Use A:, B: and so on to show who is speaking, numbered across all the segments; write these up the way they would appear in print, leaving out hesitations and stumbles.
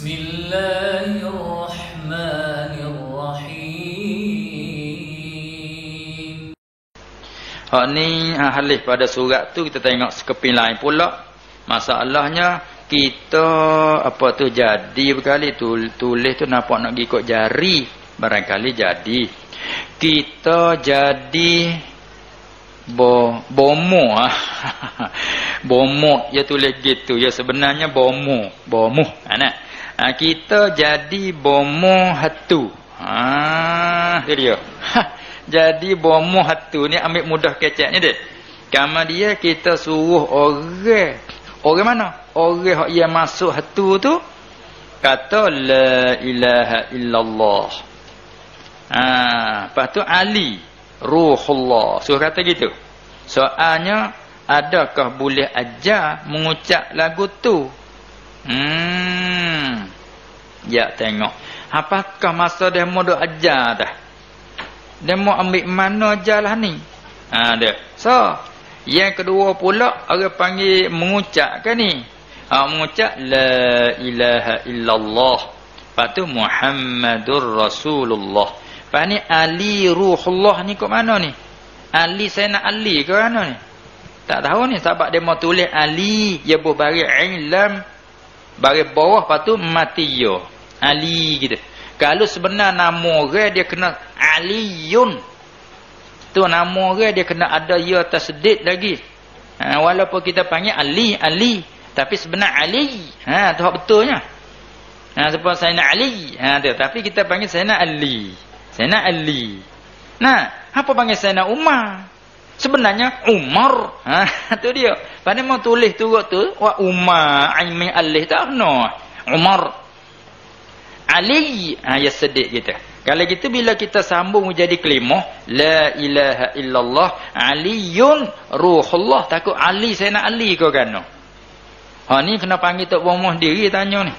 A: Bismillahirrahmanirrahim.
B: Hak ni halih pada surat tu kita tengok sekeping lain pula. Masalahnya kita apa tu jadi berkali tulis tu nampak nak ikut jari, barangkali jadi. Kita jadi bomo bomo ya tulis gitu ya, sebenarnya bomo anak. Kita jadi bomo hatu. Itu dia. Jadi bomo hatu ni ambil mudah keceknya dek. Kama dia kita suruh orang mana? Orang yang masuk hatu tu kata la ilaha illallah. Lepas tu Ali Ruhullah. So kata gitu. Soalnya adakah boleh ajar mengucap lagu tu? Ya tengok. Apakah masa demo duk ajar dah? Demo ambil mana ajarlah ni? Dia. So, yang kedua pula orang panggil mengucap kan ni. Mengucap la ilaha illallah. Lepas tu Muhammadur Rasulullah. Lepas ni Ali Ruhullah ni kat mana ni? Ali Sayyidina Ali ke mana ni? Tak tahu ni sebab dia mau tulis Ali dia beri ilam bagi bawah, lepas tu matiyo Ali gitu. Kalau sebenar nama orang dia kena Aliyun, tu nama orang dia kena ada ya tasdid lagi. Walaupun kita panggil Ali tapi sebenar Ali. Tu hak betulnya. Sebab Sayyidina Ali. Tapi kita panggil Sayyidina Ali. Sayyidina Ali. Nah, apa panggil Sayyidina Umar? Sebenarnya Umar. Tu dia. Pada mau tulis turut tu wa Umar aimi alih tak kena. Umar Ali ya sedek kita. Kalau gitu bila kita sambung jadi kalimah la ilaha illallah Aliyun Ruhullah, takut Ali Sayyidina Ali kau kan. Ni kena panggil tok bomoh diri tanya ni.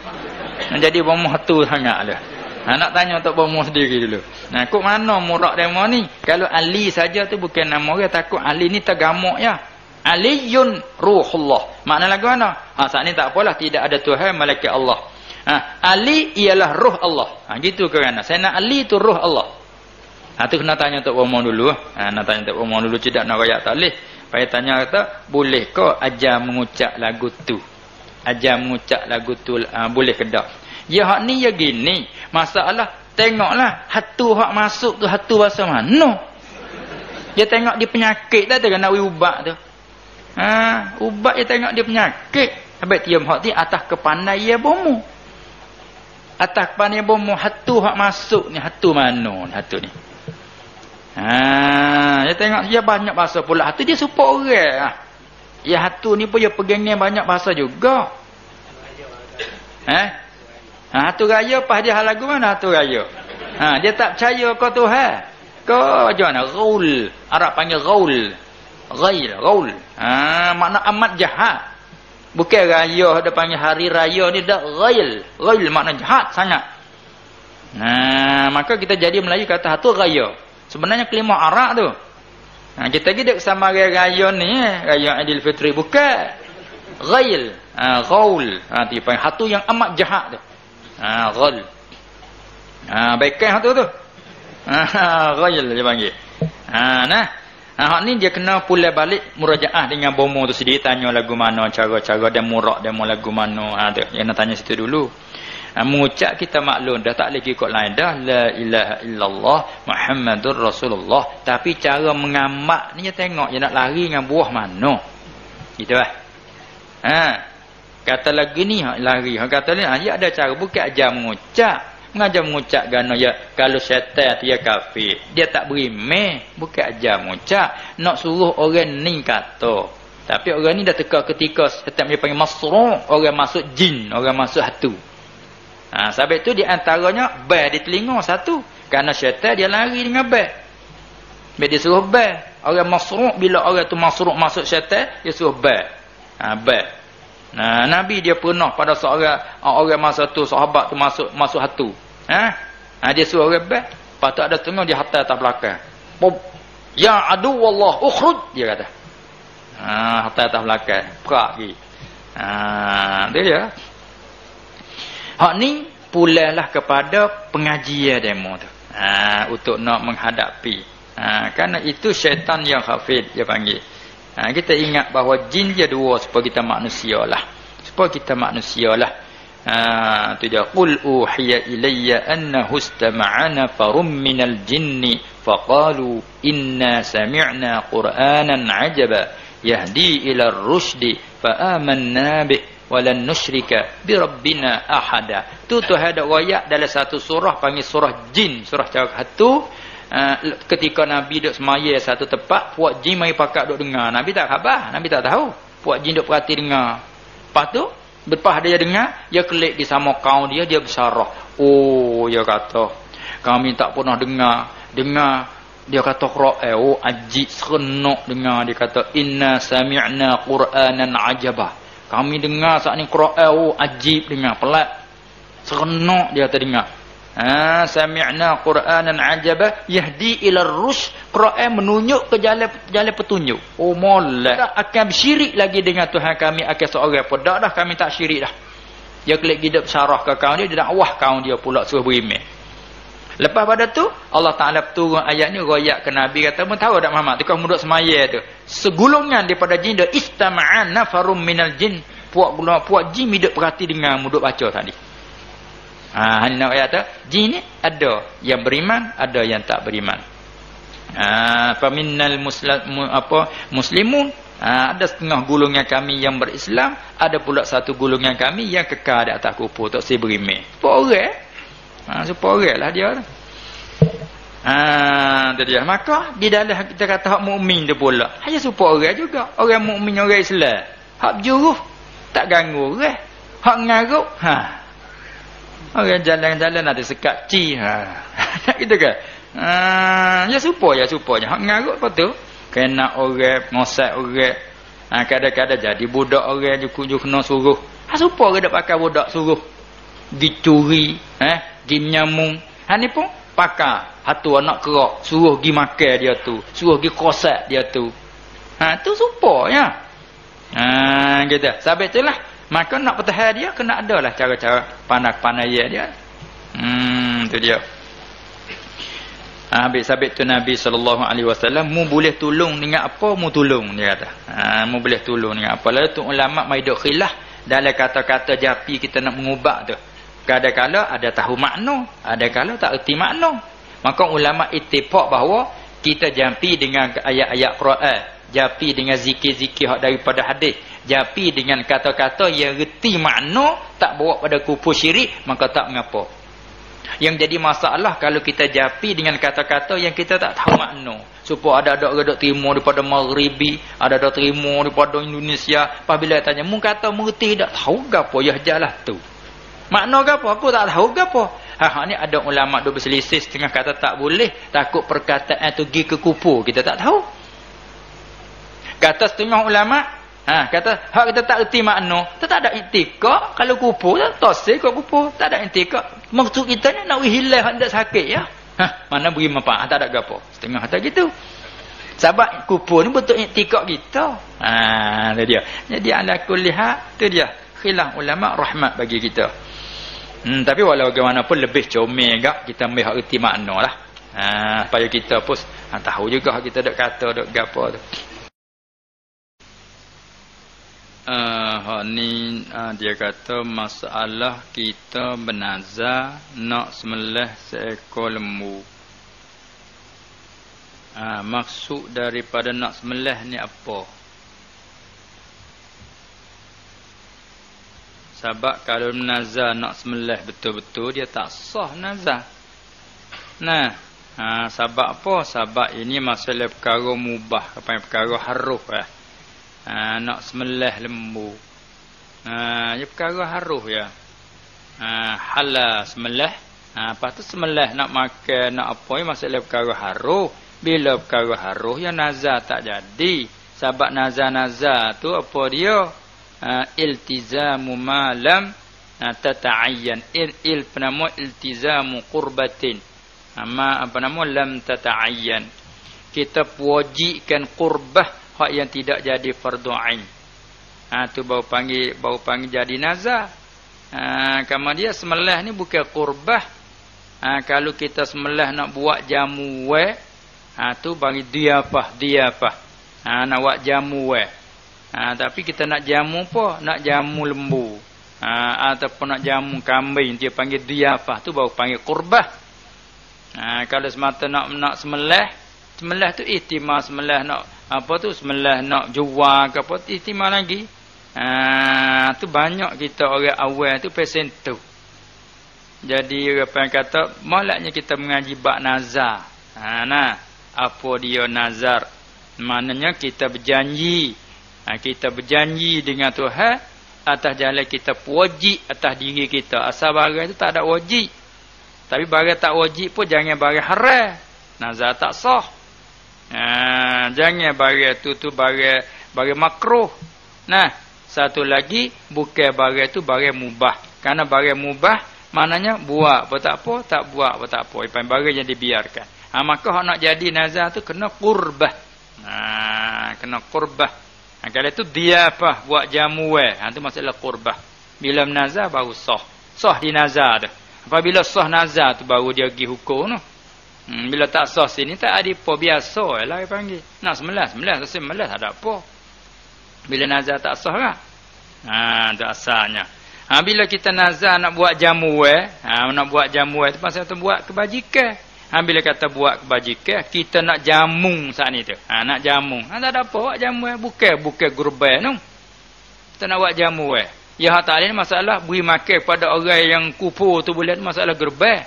B: Jadi bomoh tu sangatlah. Nak tanya tok bomoh sendiri dulu. Kok mana murak demo ni? Kalau Ali saja tu bukan nama orang, takut Ali ni tergamuk ya. Aliyun Ruhullah. Makna lagu mana? Saat ni tak apalah, tidak ada Tuhan malaikat Allah. Ali ialah ruh Allah. Gitu kerana Sayyidina Ali tu ruh Allah. Tu kena tanya tok bomoh dulu. Nak tanya tok bomoh dulu, tidak nak rakyat tak boleh. Payah tanya kata, boleh ke ajar mengucap lagu tu? Ajar mengucap lagu tu boleh ke tak? Ya hak ni ya gini. Masalah tengoklah hatu hak masuk tu hatu bahasa mana? Dia tengok dia penyakit dah tu nak ubat tu. Ubat dia tengok dia penyakit. Habis tiam hak ni atas kepandaian bomo. Atas kepandaian bomo hatu hak masuk ni hatu mana ni hatu ni. Dia tengok dia banyak bahasa pula. Hatu dia support orang. Ya hatu ni pun dia pegangnya banyak bahasa juga. Hatu raya pas dia hal lagu mana hatu raya? Dia tak percaya kau Tuhan. Kau macam mana? Ghaul. Arab panggil ghaul. Ghaul. Makna amat jahat. Bukan raya dia panggil hari raya ni dak ghail. Ghail makna jahat sangat. Maka kita jadi Melayu kata hatu raya. Sebenarnya kalimah Arab tu. Kita pergi dek sama raya ni, raya Aidilfitri bukan. Ghail. Ghaul. Dia panggil hatu yang amat jahat tu. Ghal. Baikkan hatu tu. Ghail dia panggil. Hak ni dia kena pulai balik murajaah dengan bomo tu sendiri, tanya lagu mana, cara-cara dan murak demo lagu mana. Tu yang nak tanya situ dulu. Mengucap kita maklum dah tak lagi ikut lain dah la ilaha illallah Muhammadur Rasulullah, tapi cara mengamak ni dia tengok dia nak lari dengan buah mana. Gitu lah. Kata lagi ni lari. Kata ni dia ada cara, bukan ajar mengucap. Mengajar mengucap gana ya kalau syaitan dia kafir. Dia tak beri bukan ajar mengucap. Nak suruh orang ni kata. Tapi orang ni dah teka ketika syaitan dia panggil masru', orang masuk jin, orang masuk hatu. Sebab tu di antaranya bel di telinga satu. Kerana syaitan dia lari dengan bel. Bila dia suruh bel. Orang masru', bila orang tu masru' masuk syaitan, dia suruh bel. Bel. Nabi dia pernah pada seorang orang masa tu sahabat tu masuk hatu. Dia suruh orang bel. Lepas tu ada tengok dia hantar atas belakang. Ya adu wallah ukhruj, dia kata. Hantar atas belakang. Perak lagi. Dia. Hak ni pulailah kepada pengajian demo tu. Untuk nak menghadapi. Kerana itu syaitan yang hafid dia panggil. Kita ingat bahawa jin dia dua supaya kita manusia lah. Supaya kita manusia lah. Tu dia qul uhiya ilayya annahu istama'ana farum minal jinni faqalu inna sami'na qur'anan 'ajaba yahdi ila ar-rusydi fa amanna bih walan nusyrika bi rabbina ahada. Tu ada ayat dalam satu surah panggil surah jin, surah satu. Ketika Nabi duduk semaya satu tempat, puak jin mai pakak duduk dengar. Nabi tak khabar, Nabi tak tahu. Puak jin duduk perhati dengar. Lepas tu lepas dia dengar, dia kelik di sama kaum dia bersarah. Oh, dia kata, kami tak pernah dengar. Dia kata Quran, ajib serenok dengar. Dia kata inna sami'na qur'anan ajaba. Kami dengar saat ni Quran, ajib dengar, pelat. Serenok dia kata dengar. Sami'na qur'anan ajaba yahdi ila ar-rusyd. Quran menunjuk ke jalan petunjuk. Oh, molek. Tak akan syirik lagi dengan Tuhan kami akan seorang pun. Dah kami tak syirik dah. Dia kelak hidup sarah ke kaum dia dakwah kaum dia pula suruh beriman. Lepas pada tu Allah Taala turun ayat ni royak ke Nabi kata, "Mu tahu tak Muhammad, dekat muduk semaya tu, segulungan daripada jin dia istama'an nafarum minal jin." Puak jin hidup perhati dengan muduk baca tadi. Ini nak ayat tu, jin ni ada yang beriman, ada yang tak beriman. Faminnal muslimun, ada setengah golongan kami yang berislam, ada pula satu golongan kami yang kekal di atas kufur, tak si beriman. Supaya orang lah dia. Tu dia. Maka di dalam kita kata hak mukmin tu pula, hanya supaya orang juga. Orang mukmin, orang Islam, hak berjuruh tak ganggu orang. Hak ngaruk, orang jalan-jalan ada sekat ci. Tak gitu kan? Ya supaya hak ngaruk apa tu? Kena orang ngosak orang. Kadang-kadang jadi budak orang juga kena suruh. Supaya dia pakai budak suruh dicuri, gi menyamung. Ni pun pakar hatu anak kerak, suruh gi makan dia tu, suruh gi kosak dia tu. Tu supaya. Gitu. Sebab itulah maka nak pertahan dia kena adalah cara-cara pandai-pandai dia. Tu dia. Habis sabit tu Nabi SAW, mu boleh tolong dengan apa mu tolong, dia kata. Mu boleh tolong dengan apa. Lalu tu ulama mai duk khilaf dalam kata-kata japi kita nak mengubah tu. Kadang-kala ada tahu makna, ada kala tak erti makna. Maka ulama ittifaq bahawa kita jampi dengan ayat-ayat Quran, jampi dengan zikir-zikir daripada hadis, jampi dengan kata-kata yang erti makna, tak bawa pada kufur syirik, maka tak mengapa. Yang jadi masalah kalau kita jampi dengan kata-kata yang kita tak tahu makna. Supaya ada orang dok terima daripada Maghribi, ada dok terima daripada Indonesia. Apabila tanya, "Mu kata mengerti tak tahu gapo ya jalah tu?" Makna gapo? Aku tak tahu gapo. Ni ada ulama dok berselisih, setengah kata tak boleh, takut perkataan tu pergi ke kufur, kita tak tahu. Kata setengah ulama, kata hak kita tak erti makna, tak ada i'tikad, kalau kufur tak tosih kau kufur, tak ada i'tikad. Maksud kita ni nak hilang hendak sakit ya. Mana beri manfaat, tak ada gapo. Setengah kata gitu. Sebab kufur ni betul i'tikad kita. Tu dia. Jadi ala kulli hal, tu dia. Khilaf ulama rahmat bagi kita. Tapi walau bagaimanapun lebih comel agak kita ambil hak erti makna lah. Supaya kita pun tahu juga kita dok kata dok gapo tu. Ni dia kata masalah kita bernazar nak sembelih seekor lembu. Maksud daripada nak sembelih ni apa? Sebab kalau nazar nak sembelih betul-betul dia tak sah nazar. Sebab apa? Sebab ini masalah perkara mubah, perkara haruh nak sembelih lembu. Ia perkara haruh ya. Halal sembelih. Lepas tu sembelih nak makan, nak apa, ia masalah perkara haruh. Bila perkara haruh ya nazar tak jadi. Sebab nazar-nazar tu apa dia? Iltizamu malam tata'ayyan. Penama iltizamu qurbatin. Lam tata'ayyan. Kita wajibkan qurbah hak yang tidak jadi fardu ain. Tu baru panggil jadi nazar. Kemudian sembelih ni bukan qurbah. Kalau kita sembelih nak buat jamu tu bagi diapah. Nak buat jamu tapi kita nak jamu apa? Nak jamu lembu. Ataupun nak jamu kambing, dia panggil diapah tu baru panggil qurbah. Kalau semata nak sembelih tu ihtimal sembelih nak apa tu, sembelih nak jual ke apa, ihtimal lagi. Tu banyak kita orang awal tu pesen tu. Jadi orang kata malaknya kita mengaji bab nazar. Apa dia nazar? Maknanya kita berjanji. Kita berjanji dengan Tuhan atas jalan kita wajib atas diri kita. Asal barang itu tak ada wajib. Tapi barang tak wajib pun jangan barang haram. Nazar tak sah. Jangan barang tu barang makruh. Satu lagi bukan barang tu barang mubah. Karena barang mubah maknanya buat apa tak apa, tak buat apa tak apa. Barang yang dibiarkan. Maka hak nak jadi nazar tu kena qurbah. Kena qurbah. Kalau itu dia apa buat jamu itu masalah qurbah. Bila nazar baru sah. Sah di nazar tu. Apabila sah nazar tu baru dia pergi hukum tu. Bila tak sah sini tak ada apa biasa lah dia panggil. Nak sembelih tak ada apa. Bila nazar tak sah kan? Itu asalnya. Bila kita nazar nak buat jamu nak buat jamu tu pasal tu buat kebajikan. Bila kata buat kebajikan, kita nak jamung saat ni tu. Nak jamung. Tak ada apa buat jamu bukan gurban tu. Kita nak buat jamu Ya hak tak ada masalah beri makan kepada orang yang kufur tu boleh masalah gurban.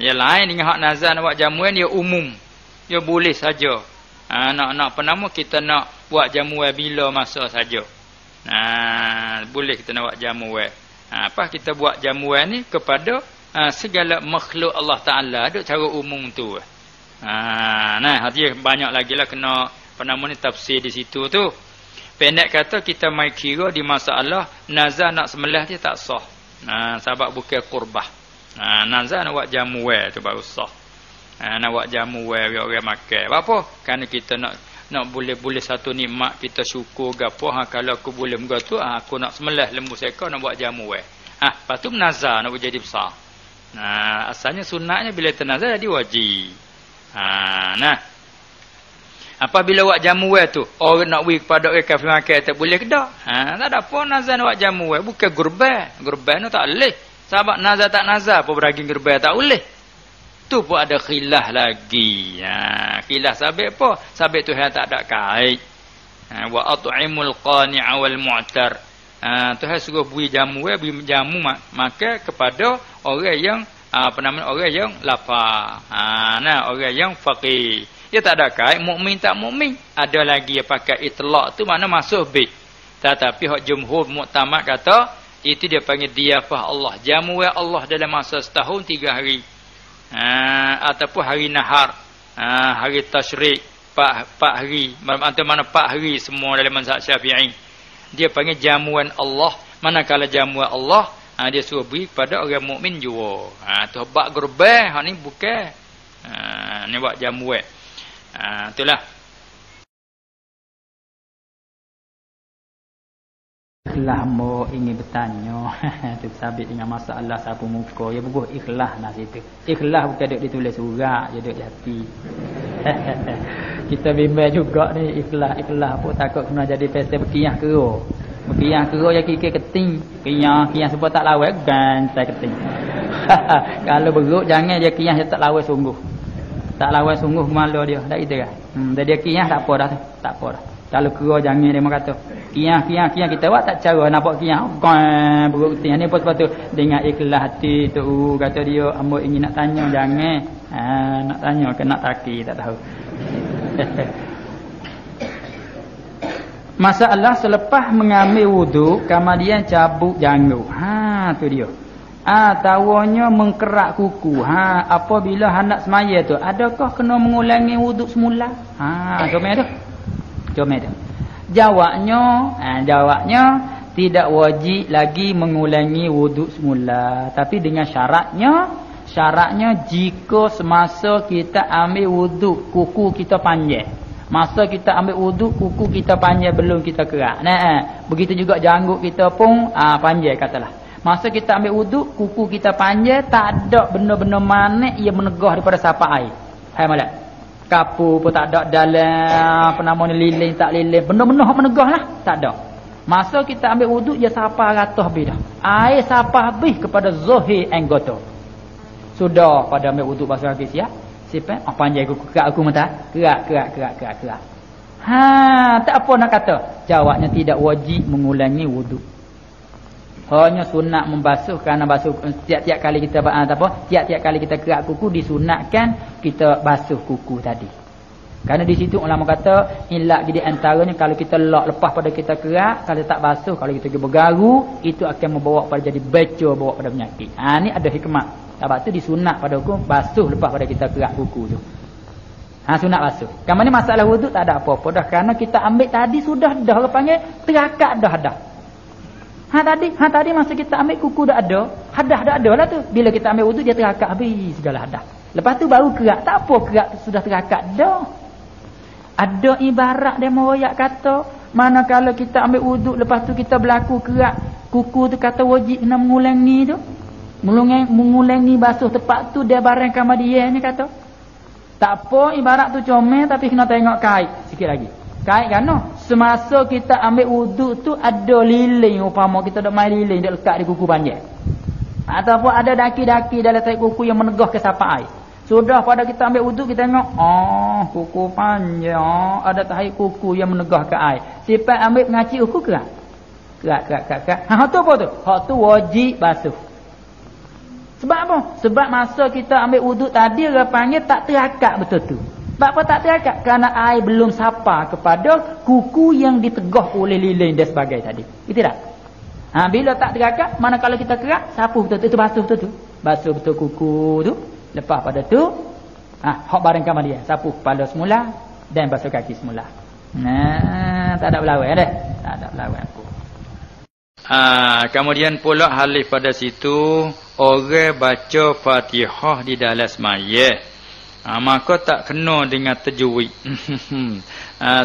B: Yang lain dengan hak nazar nak buat jamu dia umum. Dia boleh saja. Nak apa nama kita nak buat jamu bila masa saja. Boleh kita nak buat jamu apa kita buat jamu ni kepada segala makhluk Allah Ta'ala ada cara umum tu. Hati banyak lagi lah kena ni tafsir di situ tu. Pendek kata kita mai kira di masalah nazar nak sembelih dia tak sah. Sebab bukan qurbah. Nazar nak buat jamu tu baru sah. Nak buat jamu orang makan. Apa? Kerana kita nak boleh satu nikmat kita syukur gapo. Kalau aku boleh begitu aku nak sembelih lembu seekor nak buat jamu lepas tu nazar nak jadi besar. Asalnya sunatnya bila tenazar jadi wajib. Apabila buat jamu tu orang nak beri kepada orang kafir makan tak boleh ke tak? Tak ada apa nazar nak buat jamu bukan gurban tu tak boleh. Sebab nazar tak nazar apa beraging gurban tak boleh. Tu pun ada khilaf lagi. Khilaf sabit apa? Sabit Tuhan tak ada kait. Wa at'imul qani'a wal mu'tar. Tuhan suruh beri jamu maka kepada orang yang orang yang lapar. Orang yang faqir. Dia tak ada kait mukmin tak mukmin. Ada lagi yang pakai itlaq tu mana masuk bid. Tetapi hak jumhur muktamad kata itu dia panggil diafah Allah. Jamu Allah dalam masa setahun 3 hari. Ataupun hari nahar, hari tasyrik 4 hari. Mana 4 hari semua dalam mazhab Syafi'i. Dia panggil jamuan Allah. Manakala jamuan Allah dia suruh beri kepada orang mukmin jua. Tu bab gurban, hak ni bukan. Ni buat jamuan. Itulah.
C: Ikhlas mo ingin bertanya tu sabit dengan masalah sapu muka ya bubuh ikhlas nah situ. Ikhlas bukan duk ditulis surat, dia duk di hati. Kita bimbang juga ni ikhlas pun takut kena jadi pesta berkiyah kera. Berkiyah kera ya kikir keting. Kiyah sebab tak lawan gantai keting. Kalau beruk jangan dia kiyah dia tak lawan sungguh. Tak lawan sungguh malu dia. Tak gitu kan. Dia kiyah tak apa dah. Tak apa dah. Kalau kera jangan dia kata kiyah kita buat tak cara nampak kiyah beruk keting ni pun sebab tu dengan ikhlas hati tu kata dia hamba ingin nak tanya jangan nak tanya ke nak taki tak tahu. Masalah selepas mengambil wuduk kemudian cabut janggut. Tu dia. Tawanya mengkerak kuku. Apabila hendak semaya tu adakah kena mengulangi wuduk semula? Jom ada. Jawabnya tidak wajib lagi mengulangi wuduk semula, tapi dengan syaratnya jika semasa kita ambil wuduk kuku kita panjang. Masa kita ambil wuduk, kuku kita panjang belum kita kerak. Nah, begitu juga janggut kita pun panjang katalah. Masa kita ambil wuduk, kuku kita panjang, tak ada benda-benda manik yang menegah daripada sapak air. Hai malak. Kapu pun tak ada dalam apa nama ni lilin tak lilin. Benda-benda hak menegah lah, tak ada. Masa kita ambil wuduk, dia sapa ratus habis dah. Air sapa habis kepada zahir anggota. Sudah pada ambil wuduk basuh kaki siap. Siapa? Panjang kuku kerak aku mata. Kerak. Tak apa nak kata. Jawabnya tidak wajib mengulangi wuduk. Hanya sunat membasuh kerana basuh tiap-tiap kali kita tiap-tiap kali kita kerak kuku disunatkan kita basuh kuku tadi. Kerana di situ ulama kata ilak di antaranya kalau kita lepas pada kita kerak, kalau tak basuh, kalau kita bergaru, itu akan membawa pada jadi becor, bawa pada penyakit. Ni ada hikmah. Sebab tu disunat pada hukum basuh lepas pada kita kerak kuku tu. Sunat basuh. Kamu ni masalah wuduk tak ada apa-apa dah. Kerana kita ambil tadi sudah dah. Orang panggil terakat dah. Tadi masa kita ambil kuku dah ada. Hadah dah ada lah tu. Bila kita ambil wuduk dia terakat habis segala hadah. Lepas tu baru kerak. Tak apa kerak sudah terakat dah. Ada ibarat dia meroyak kata. Manakala kita ambil wuduk lepas tu kita berlaku kerak. Kuku tu kata wajib kena mengulangi tu. Mengulangi basuh tepat tu dia barang kama dia ni kata. Tak apa ibarat tu comel tapi kena tengok kait sikit lagi. Kait kan no? Semasa kita ambil wuduk tu ada lilin upama kita dak main lilin dak lekat di kuku panjang. Ataupun ada daki-daki dalam tahi kuku yang menegah ke sapak air. Sudah pada kita ambil wuduk kita tengok kuku panjang ada tahi kuku yang menegah ke air. Sifat ambil ngaci kuku kerak. Kerak. Hak tu apa tu? Hak tu wajib basuh. Sebab apa? Sebab masa kita ambil wuduk tadi orang panggil tak terakat betul tu. Sebab apa tak terakat? Kerana air belum sapa kepada kuku yang ditegah oleh lilin dan sebagainya tadi. Itu tak? Bila tak terakat, manakala kita kerak, sapu betul tu. Itu basuh betul tu. Basuh betul kuku tu. Lepas pada tu, hak barang kamar dia. Sapu kepala semula dan basuh kaki semula. Tak ada berlawan dah. Tak ada berlawan aku.
B: Kemudian pula halif pada situ orang baca Fatihah di dalam semaya. Maka tak kena dengan tajwid.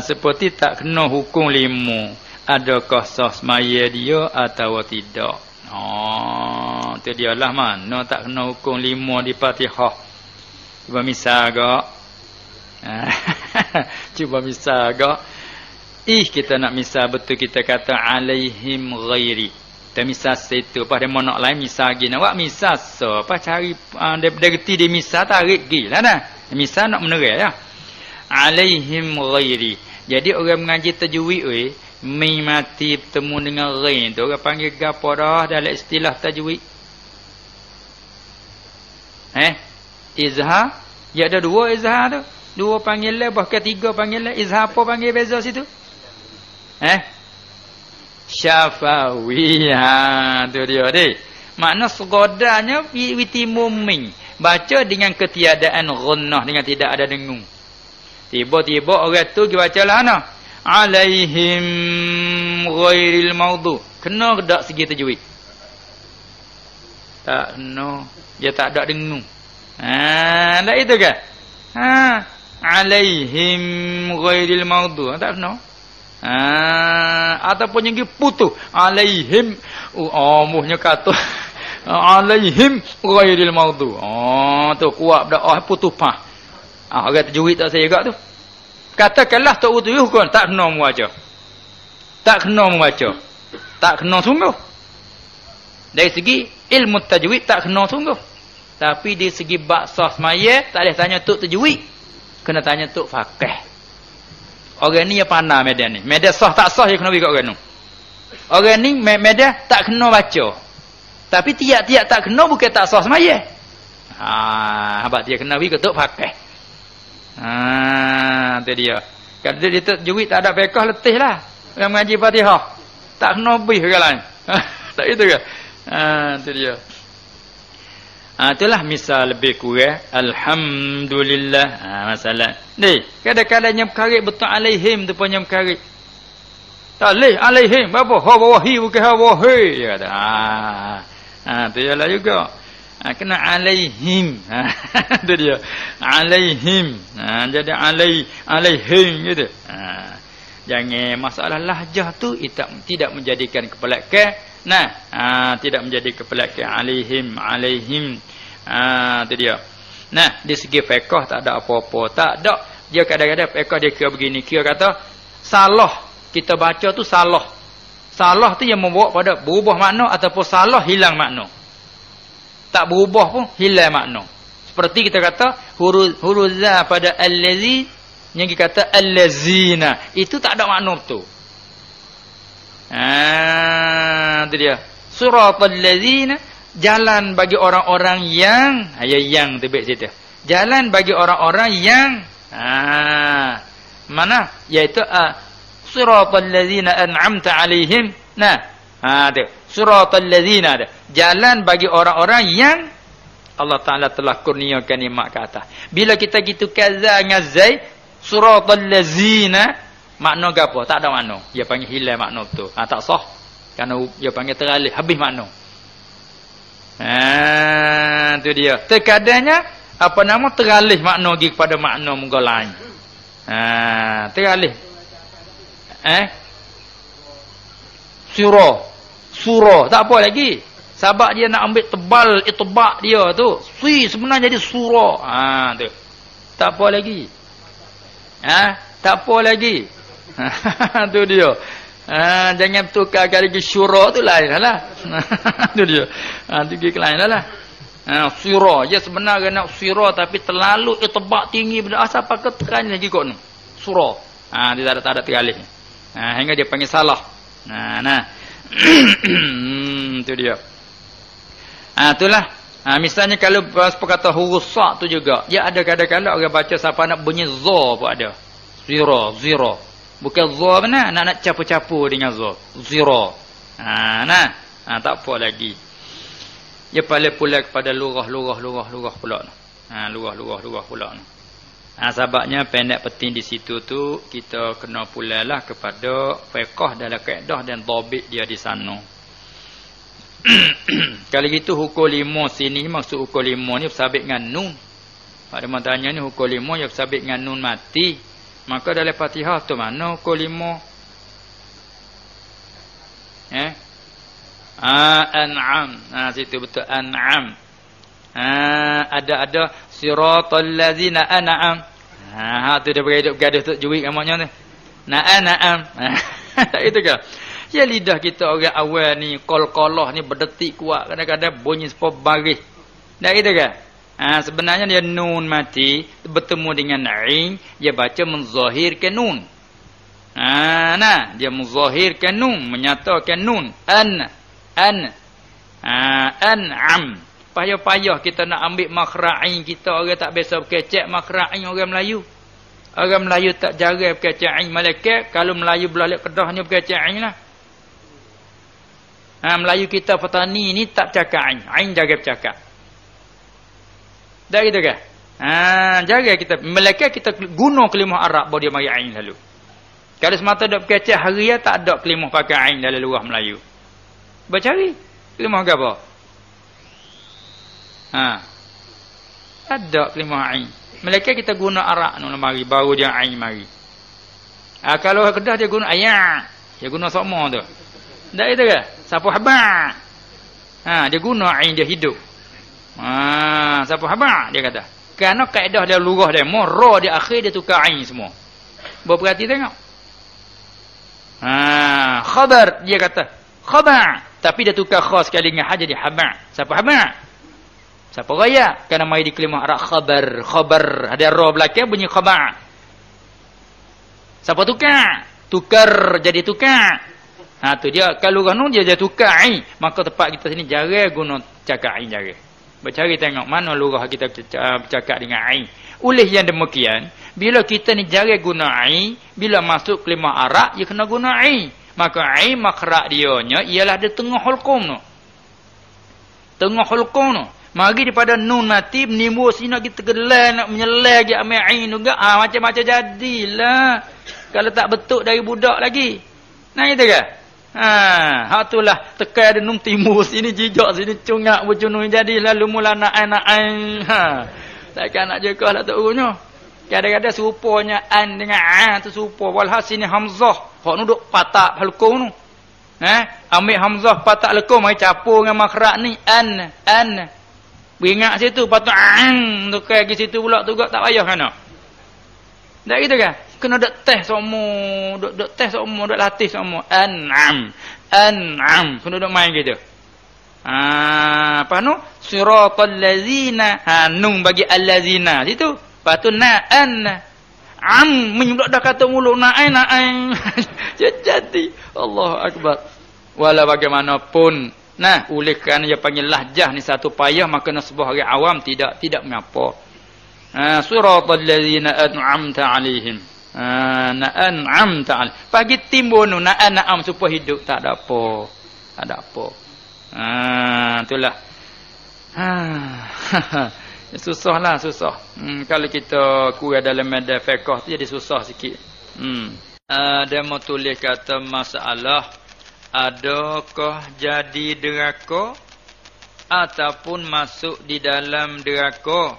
B: Seperti tak kena hukum 5. Adakah sah semaya dia atau tidak. Itu dia lah mana tak kena hukum 5 di Fatihah. Cuba misal agak. Cuba misal agak. Kita nak misal betul kita kata alaihim ghairi. Kita misal situ. Lepas dia mau nak lain misal lagi. Nak buat misal so. Lepas cari. Dia reti dia misal tarik lagi lah dah. Misal nak menerai ya. Alaihim ghairi. Jadi orang mengaji tajwid mi mati bertemu dengan ghain tu. Orang panggil gapo dah dalam istilah tajwid. Izhar. Ya ada 2 izhar tu. 2 panggilan bahkan 3 panggilan. Izhar apa panggil beza situ? Syafawi. Tu dia deh. Makna segodanya witimuming. Baca dengan ketiadaan ghunnah, dengan tidak ada dengung. Tiba-tiba orang tu dia baca lah ana. Alaihim ghairil maghdu. Kena ke tak segi tajwid? Tak kena. Dia tak ada dengung. Tak itu ke? Alaihim ghairil maghdu. Tak kena. Ataupun yang putus alaihim muhnya kata alaihim ghairil maghdu. Tu kuat dah putus pah. Orang tajwid tak saya agak tu. Katakanlah tak utuh hukum tak kena membaca. Tak kena membaca. Tak kena sungguh. Dari segi ilmu tajwid tak kena sungguh. Tapi di segi baksah semaya tak boleh tanya tok tajwid. Kena tanya tok faqih. Orang ni yang pandai medan ni. Medan sah tak sah dia kena bagi kat orang tu. Orang ni medan tak kena baca. Tapi tiap-tiap tak kena bukan tak sah semaya. Sebab dia kena bagi kat tok faqih. Tu dia. Kalau dia tajwid tak ada fiqh letih lah. Orang mengaji Fatihah. Tak kena bih orang lain. Tak itu ke? Tu dia. Itulah misal lebih kurang. Alhamdulillah. Masalah. Ni, kadang-kadang yang berkarit betul alaihim tu pun yang berkarit. Tak leh alaihim. Apa? Ha wahi bukan ha wahi. Dia kata. Tu ialah juga. Kena alaihim. Itu dia. Alaihim. Jadi alaihim gitu. Jangan masalah lahjah tu tidak menjadikan kepelakan. Tidak menjadi kepelakan alaihim. Itu dia. Di segi fiqh tak ada apa-apa. Tak ada. Dia kadang-kadang fiqh dia kira begini. Kira kata salah. Kita baca tu salah. Salah tu yang membawa pada berubah makna ataupun salah hilang makna. Tak berubah pun hilang makna. Seperti kita kata huruf za pada allazi yang kita kata allazina, itu tak ada makna tu. Itu dia. Suratal ladzina, jalan bagi orang-orang yang yang tebik situ. Jalan bagi orang-orang yang mana? Iaitu suratal ladzina an'amta alaihim. Tu. Suratal ladzina ada. Jalan bagi orang-orang yang Allah Taala telah kurniakan nikmat ke atas. Bila kita gitu kaza ngazai suratal ladzina, makna gapo? Tak ada makna. Dia panggil hilang makna tu. Tak sah. Kerana dia panggil teralih, habis makna. Tu dia. Terkadangnya apa nama teralih makna pergi kepada makna muka lain. Teralih. Surah. Tak apa lagi. Sebab dia nak ambil tebal itbak dia tu. Sebenarnya jadi surah. Tu. Tak apa lagi. Tak apa lagi. Tu dia. Jangan tukarkan lagi syurah tu lain lah. Tu dia. Tu ke lain lah. Surah. Dia sebenarnya nak surah tapi terlalu itbak tinggi pada asal pakai tekan lagi kau ni. Surah. Dia tak ada tergalih. Hingga dia panggil salah. Itu dia. Itulah. Misalnya kalau kata huruf sa' tu juga, dia ada kadang-kadang orang baca siapa nak bunyi za pun ada. Zira. Bukan za benar, nak capu-capu dengan za. Zira. Tak apa lagi. Dia paling pula kepada lurah pula. Lurah pula. Sebabnya pendek penting di situ tu kita kena pulalah kepada fiqh dalam kaedah dan dhabit dia di sana. Kalau gitu hukum 5 sini maksud hukum 5 ni bersabit dengan nun. Pada matanya ni hukum 5 yang bersabit dengan nun mati. Maka dalam Fatihah tu mana hukum 5? An'am. Situ betul an'am. Ada siratal ladzina an'am. Tu dia bergaduh tu jurik namanya tu. An'am. Tak itu ke? Ya lidah kita orang awal ni qalqalah ni berdetik kuat, kadang-kadang bunyi sepo baris. Tak gitu ke? Sebenarnya dia nun mati bertemu dengan ain, dia baca menzahirkan nun. Dia menzahirkan nun, menyatakan nun. An'am. Payah-payah kita nak ambil makhraj ain kita, orang tak biasa berkecek makhraj ain orang Melayu. Orang Melayu tak jarang berkecek ain malaikat, kalau Melayu belah Kedah ni berkecek ain lah. Melayu kita petani ni tak cakap ain. Ain jaga bercakap. Tak gitu ke? Jaga kita. Malaikat kita guna kalimah Arab bahawa dia mari ain lalu. Kalau semata dok berkecek haria tak ada kalimah pakai ain dalam luar Melayu. Bercari kalimah apa? Ada kalimah ain. Malaikat kita guna Arab nu mari baru dia ain mari. Kalau Kedah dia guna ayat. Dia guna sama tu. Tak itu ke? Sapu haba. Dia guna ain dia hidup. Sapu haba dia kata. Kerana kaedah dia lurah dia, ra dia akhir dia tukar ain semua. Berperhati tengok. Khabar dia kata. Khabar, tapi dia tukar kha sekali dengan ha jadi haba. Sapu haba. Sapu raya kerana mai di kalimah Arab khabar. Ada ra belakang bunyi khabar. Siapa tukar jadi tukar. Tu dia kalau ganu dia tukar ain, maka tempat kita sini jarang guna cakap ain jarang. Bercari tengok mana lurah kita bercakap dengan ain. Oleh yang demikian, bila kita ni jarang guna ain, bila masuk kalimah Arab dia kena guna ain. Maka ain makhraj dia nya ialah di tengah hulqum tu. Tengah hulqum tu. Mari daripada nun mati menimbul sini kita gelar nak menyelai dia ambil ain juga. Macam-macam jadilah. Kalau tak betul dari budak lagi. Itu ke? Hak itulah tekai ada nung timur sini jijak sini cungak bercunung jadi lalu mula naai. Takkan nak jaga lah tak urutnya. Kadang-kadang serupanya an dengan tu serupa. Walhasil ni hamzah. Hak nu duk patak halqum nu. Ambil hamzah patak lekung mari capur dengan makhraj ni an. Beringat situ patut tekai ke situ pula tu tak payah kan. Tak gitu kan? Kena dak teh semua, dak teh semua, dak latih semua. An'am. Kena dak main gitu. Apa nu? Siratal ladzina. Nung bagi allazina. Situ. Patut na'an. Menyebut dah kata mulut na'an. Jadi. Allahu akbar. Walau bagaimanapun. Oleh kerana dia panggil lahjah ni satu payah, maka nasbah orang awam tidak mengapa. Siratal ladzina an'amta 'alaihim. Na'an'amta 'alaihim. Pagi timbul nu na'am supaya hidup tak ada apa. Itulah. Susah. Kalau kita kurang dalam medan fiqh tu jadi susah sikit. Dia mau tulis kata masalah adakah jadi deraka ataupun masuk di dalam deraka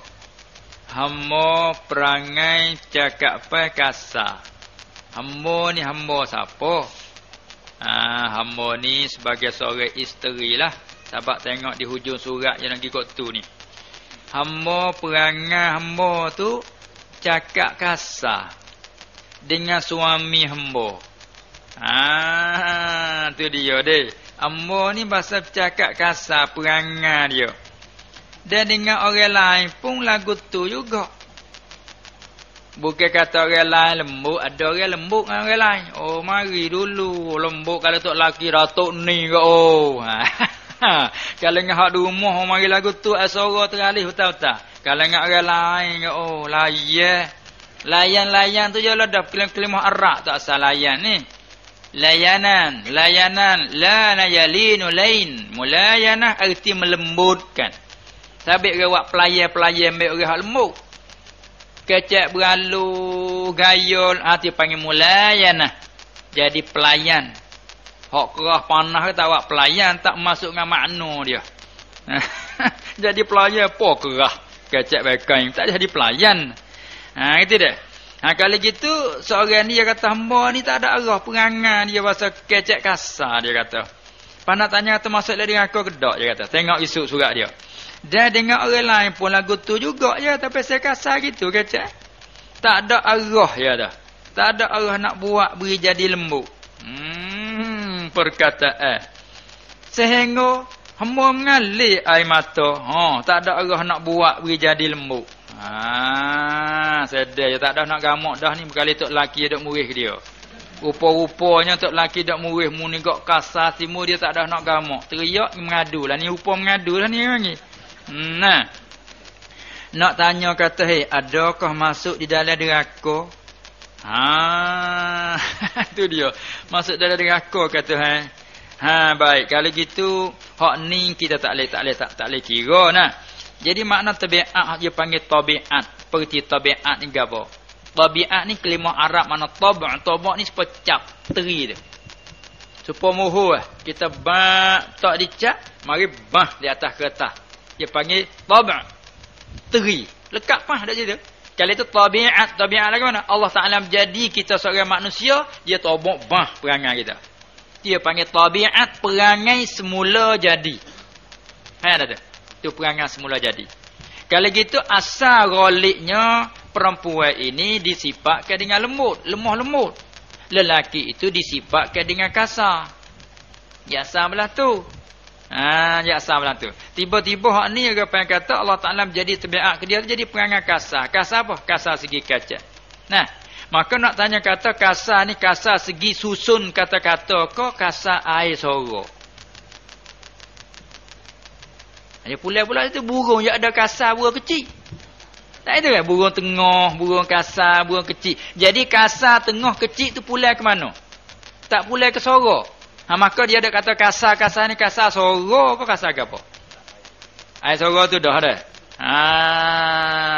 B: hamba perangai cakap pai kasar. Hamba ni hamba siapa? Hamba ni sebagai seorang isteri lah. Sebab tengok di hujung surat yang lagi kot tu ni. Hamba perangai hamba tu cakap kasar dengan suami hamba. Tu dia deh. Hamba ni bahasa cakap kasar perangai dia. Dan dengan orang lain pun lagu tu juga. Bukan kata orang lain lembut, ada orang lembut dengan orang lain. Oh, mari dulu lembut kalau tok laki datuk ni ke Kalau dengan hak di rumah mari lagu tu asara teralih betul-betul. Kalau dengan orang lain ke layan tu je lah dah kelimah Arab tak asal layan ni. Layanan la nayalinu lain. Mulayanah arti melembutkan. Sabik rawak pelayan ambil orang hak lembut. Kecek beralu gayul arti panggil mulayanah. Jadi pelayan. Hak kerah panah ke tak awak pelayan tak masuk dengan makna dia. Jadi pelayan apa kerah? Kecek bekai tak jadi pelayan. Itu dia. Kalau gitu seorang ni dia kata hamba ni tak ada arah perangai dia bahasa kecek kasar dia kata. Panak tanya kata masuk dari aku ke tak dia kata. Tengok isu surat dia. Dan dengan orang lain pun lagu tu juga je tapi saya kasar gitu kecek. Tak ada arah ya dah. Tak ada arah nak buat beri jadi lembut. Perkataan. Sehingga hamba mengalir air mata. Tak ada arah nak buat beri jadi lembut. Sedar je tak ada nak gamak dah ni berkali tok laki dak murih ke dia. Rupa-rupanya tok laki dak murih mu ni gak kasar timur dia tak ada nak gamak. Teriak mengadu lah ni rupa mengadu lah ni orang ni. Nak tanya kata adakah masuk di dalam neraka? Tu dia. Masuk dalam neraka kata baik kalau gitu hak ni kita tak boleh kira nah. Jadi makna tabiat dia panggil tabiat. Seperti tabiat ni apa? Tabiat ni kalimah Arab makna tab'. Tab' ni sepecap teri dia. Supaya muhur kita tak dicap, mari bah di atas kertas. Dia panggil tab'. Teri. Lekat pah dak situ. Kalau itu tabiat lagi mana? Allah Taala menjadi kita seorang manusia, dia tab' bah perangai kita. Dia panggil tabiat perangai semula jadi. Ada tu. Itu perangai semula jadi. Kalau gitu asal ghaliknya perempuan ini disifatkan dengan lembut, lemah lembut. Lelaki itu disifatkan dengan kasar. Biasa belah tu. Biasa belah tu. Tiba-tiba hak ni orang kata Allah Taala menjadi tabiat ke dia jadi perangai kasar. Kasar apa? Kasar segi kaca. Nah, maka nak tanya kata kasar ni kasar segi susun kata-kata ke kasar air sorok? Dia pula itu burung yang ada kasar, burung kecil. Tak ada kan? Burung tengah, burung kasar, burung kecil. Jadi kasar, tengah, kecil tu pulai ke mana? Tak pulai ke sora. Maka dia ada kata kasar ni kasar sora ke kasar ke apa? Air sora tu dah ada.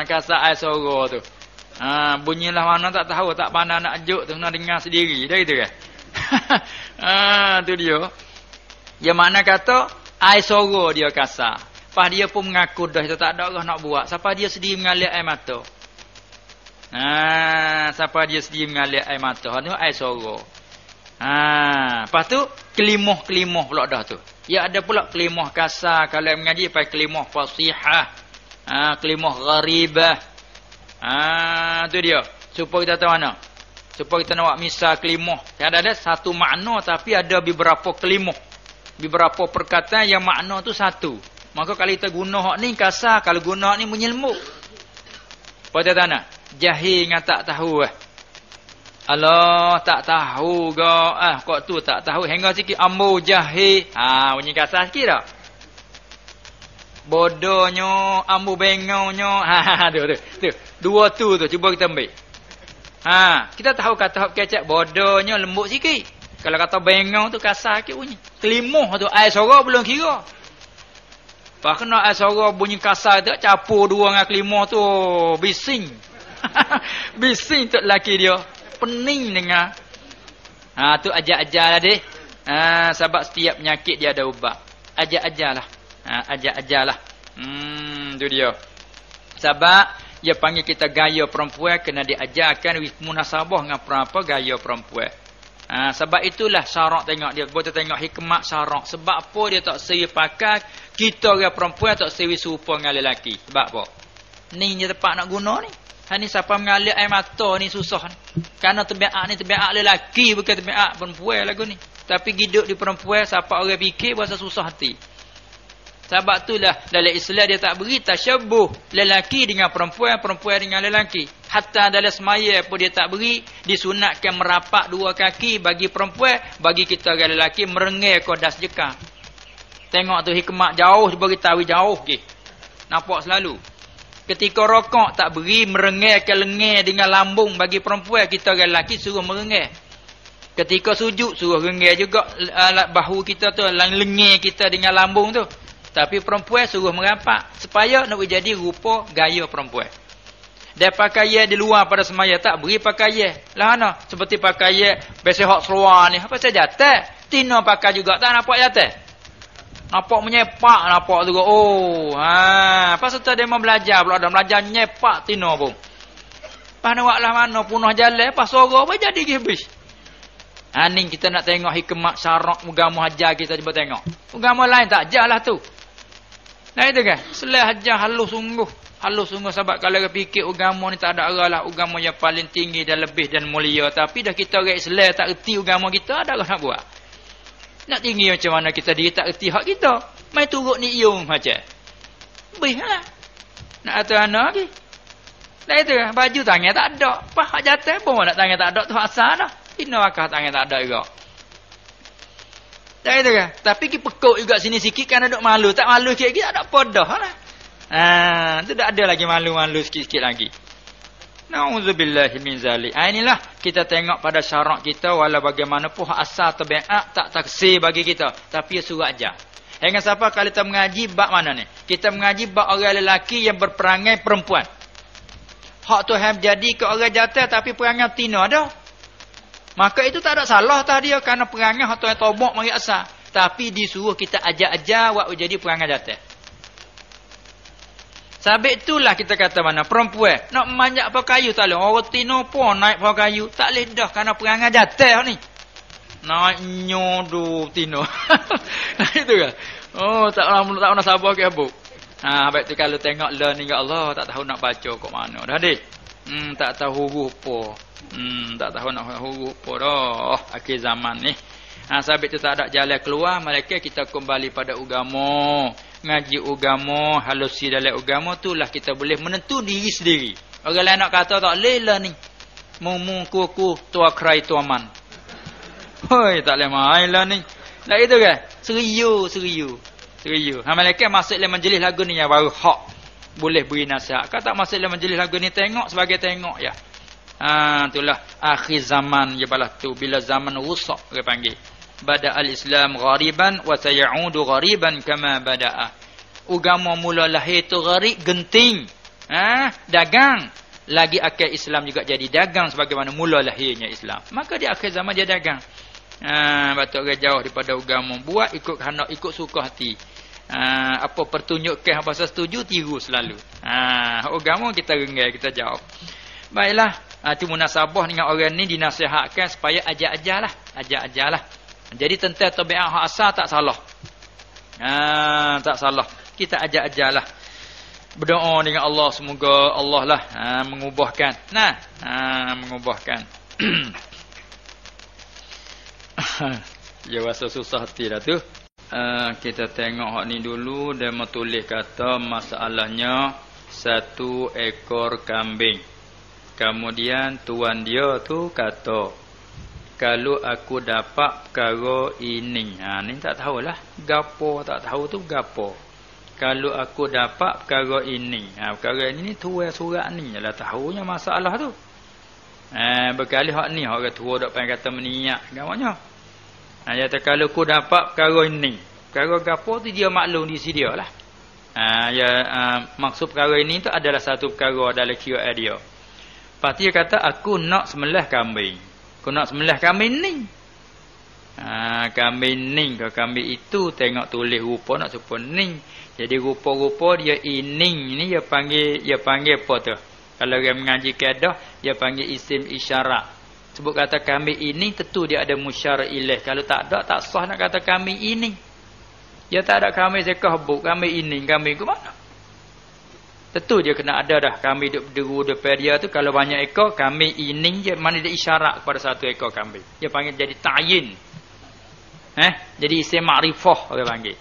B: Kasar air sora tu. Bunyilah mana tak tahu, tak pandai nak juk tu, nak dengar sendiri. Dah gitu kan? Tu dia. Dia mana kata air sorok dia kasar. Pas dia pun mengaku dah itu tak ada orang nak buat. Siapa dia sendiri mengalir air mata. Siapa dia sendiri mengalir air mata. Itu air sorok. Lepas tu kelimah-kelimah pula dah tu. Ya ada pula kelimah kasar. Kalau mengaji pakai kelimah fasihah. Kelimah gharibah. Tu dia. Supaya kita tahu mana. Supaya kita nak misal kelimah. Ada satu makna tapi ada beberapa kelimah. Beberapa perkataan yang makna tu satu. Maka kalau kita guna hak ni kasar, kalau guna hak ni menyelmuk. Pada tanah, jahil dengan tak tahu Allah tak tahu ke? Kok tu tak tahu hingga sikit ambo jahil. Bunyi kasar sikit dah. Bodohnya, ambo bengongnya. Tu. Dua tu cuba kita ambil. Kita tahu kata hak kecek bodohnya lembut sikit. Kalau kata bengong tu kasar sikit bunyi. Kelimah tu air sorok belum kira. Pak kena air sorok bunyi kasar tu capur dua dengan kelimah tu bising. Bising tu lelaki dia. Pening dengar. Tu ajar-ajar lah deh. Sebab setiap penyakit dia ada ubat. Ajar-ajar lah. Ajar-ajar lah. Tu dia. Sebab dia panggil kita gaya perempuan kena diajarkan munasabah dengan apa gaya perempuan. Sebab itulah syarak tengok dia. Kita tengok hikmat syarak. Sebab apa dia tak seri pakai. Kita orang perempuan tak seri serupa dengan lelaki. Sebab apa? Ni je tempat nak guna ni. Ni siapa mengalir air mata ni susah ni. Kerana terbiak ni terbiak lelaki bukan terbiak perempuan lagu ni. Tapi hidup di perempuan siapa orang fikir berasa susah hati. Sebab itulah dalam Islam dia tak beri tasyabuh lelaki dengan perempuan, perempuan dengan lelaki. Hatta dalam semaya pun dia tak beri disunatkan merapak dua kaki bagi perempuan, bagi kita orang lelaki merengek kodas jeka. Tengok tu hikmat jauh bagi tahu jauh ke. Nampak selalu. Ketika rokok tak beri merengekkan lengan dengan lambung bagi perempuan, kita orang lelaki suruh merengek. Ketika sujud suruh rengek juga bahu kita tu, lengan kita dengan lambung tu. Tapi perempuan suruh merapak supaya nak jadi rupa gaya perempuan. Dia pakaian di luar pada semaya tak beri pakaian. Lah ana seperti pakaian biasa hak seluar ni. Apa saja jatah. Tina pakai juga tak nampak jatah. Nampak menyepak nampak tu. Pas tu dia mau belajar pula dah belajar nyepak tina pun. Pas nak lah mana punah jalan pas suara apa jadi habis. Ni kita nak tengok hikmat syarak agama hajar kita cuba tengok. Agama lain tak ajarlah tu. Nah itu kan, selah ajar halus sungguh. Halus sungguh sebab kalau kita fikir agama ni tak ada arah lah. Agama yang paling tinggi dan lebih dan mulia. Tapi dah kita orang Islam tak erti agama kita, ada orang nak buat. Nak tinggi macam mana kita diri tak erti hak kita. Mai turut ni iung macam. Bih lah. Nak atur anak lagi. Nah itu kan, baju tangan tak ada. Apa hak jatuh pun nak tangan tak ada tu asal dah. Ina wakah tangan tak ada juga. Tak itu kan? Tapi kita pekuk juga sini sikit kan ada malu. Tak malu sikit-sikit ada podah lah. Tu tak ada lagi malu-malu sikit-sikit lagi. Na'udzubillahi min zalik. Inilah kita tengok pada syarak kita walau bagaimanapun asal terbiak tak taksir bagi kita. Tapi surat ajar. Hingga siapa kalau kita mengaji bab mana ni? Kita mengaji bab orang lelaki yang berperangai perempuan. Hak tu yang jadi ke orang jatuh tapi perangai tina dah. Maka itu tak ada salah tah dia kerana perangai atau yang tobok mari asal. Tapi disuruh kita ajar-ajar buat jadi perangai jatuh. Sebab itulah kita kata mana perempuan nak manjak pakai kayu tak boleh. Orang tino pun naik pakai kayu tak boleh dah kerana perangai jatuh ni. Naik nyodo tino. Nah itu kan. Tak nak sabar ke abuk. Baik tu kalau tengok learning Allah tak tahu nak baca kok mana dah deh. Tak tahu huruf apa. Tak tahu nak huruf apa dah akhir zaman ni. Sebab itu tak ada jalan keluar, mereka kita kembali pada agama. Ngaji agama, halusi dalam agama itulah kita boleh menentu diri sendiri. Orang lain nak kata tak boleh lah ni. Mumu kuku tua krai tua man. Hoi tak boleh main lah ni. Tak itu kan? Serius. Mereka masuk dalam majlis lagu ni yang baru hak. Boleh beri nasihat. Kalau tak masuk dalam majlis lagu ni tengok sebagai tengok ya. Itulah akhir zaman je balas tu bila zaman rusak dia panggil. Bada al-Islam ghariban wa sayaudu ghariban kama bada'a. Agama mula lahir tu gharib genting. Dagang. Lagi akhir Islam juga jadi dagang sebagaimana mula lahirnya Islam. Maka di akhir zaman dia dagang. Batuk orang jauh daripada agama. Buat ikut hendak, ikut suka hati. Apa pertunjukkan apa setuju, tiru selalu. Agama kita renggai, kita jauh. Baiklah, itu munasabah dengan orang ni dinasihatkan supaya ajak-ajarlah. Ajak-ajarlah. Jadi tentang tabiat hak asal tak salah. Tak salah. Kita ajak-ajarlah. Berdoa dengan Allah, semoga Allah lah mengubahkan. Mengubahkan. Ya rasa susah hati dah tu. Kita tengok hak ni dulu. Dia mau tulis kata masalahnya 1 ekor kambing. Kemudian tuan dia tu kata, kalau aku dapat perkara ini. Ni tak tahulah. Gapo tak tahu tu gapo. Kalau aku dapat perkara ini. Perkara ini tuan surat ni. Yalah tahunya masalah tu. Berkali hak ni. Orang tua dok pengen kata meniak. Gamanya. Dia kata kalau aku dapat perkara ini. Perkara gapo tu dia maklum di sini dia lah. Maksud perkara ini tu adalah satu perkara dalam kira dia. Lepas tu dia kata aku nak sembelih kambing. Aku nak sembelih kambing ni. Kambing ni ke kambing itu tengok tulis rupa nak serupa ni. Jadi rupa-rupa dia ining ni dia panggil apa tu? Kalau dia mengaji kaedah dia panggil isim isyarat. Sebut kata kambing ini tentu dia ada musyar ilaih. Kalau tak ada tak sah nak kata kambing ini. Dia tak ada kambing sekah buk, kambing ini, kambing ke mana? Tentu dia kena ada dah kambing duk berderu depan dia tu. Kalau banyak ekor kambing ini je mana dia isyarat kepada 1 ekor kambing. Dia panggil jadi ta'yin. Jadi isim ma'rifah orang panggil.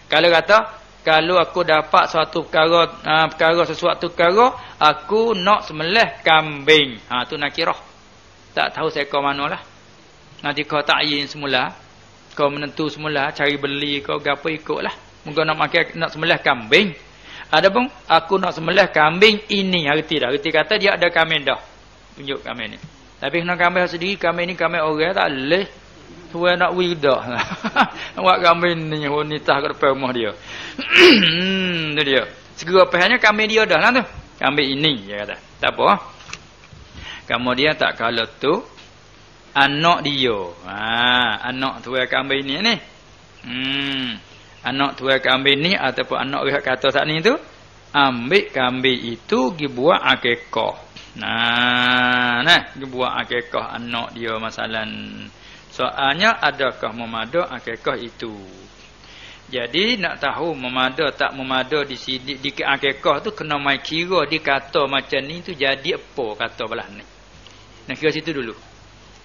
B: Kalau kata kalau aku dapat suatu perkara sesuatu perkara aku nak sembelih kambing. Tu nakirah. Tak tahu seekor manalah. Nanti kau ta'yin semula. Kau menentu semula cari beli kau gapo ikutlah. Mungkin nak sembelih kambing. Adapun aku nak sembelih kambing ini, arti dah. Arti kata dia ada kambing dah. Tunjuk kambing ni. Tapi kena kambing sendiri, kambing ni kambing orang tak boleh. Tuan nak wirdah. Buat kambing ni wanita kat depan rumah dia. Tu dia. Segera pahannya kambing dia dah lah tu. Kambing ini dia kata. Tak apa. Kemudian tak kala tu anak dia. Anak tuan kambing ni. Anak tuan kambing ni ataupun anak orang kata saat ni tu ambil kambing itu pergi buat akikah. Pergi buat akikah anak dia masalan. Soalnya adakah memada akikah itu. Jadi nak tahu memada tak memada di sini di akikah tu kena mai kira dia kata macam ni tu jadi apa kata belah ni. Nak kira situ dulu.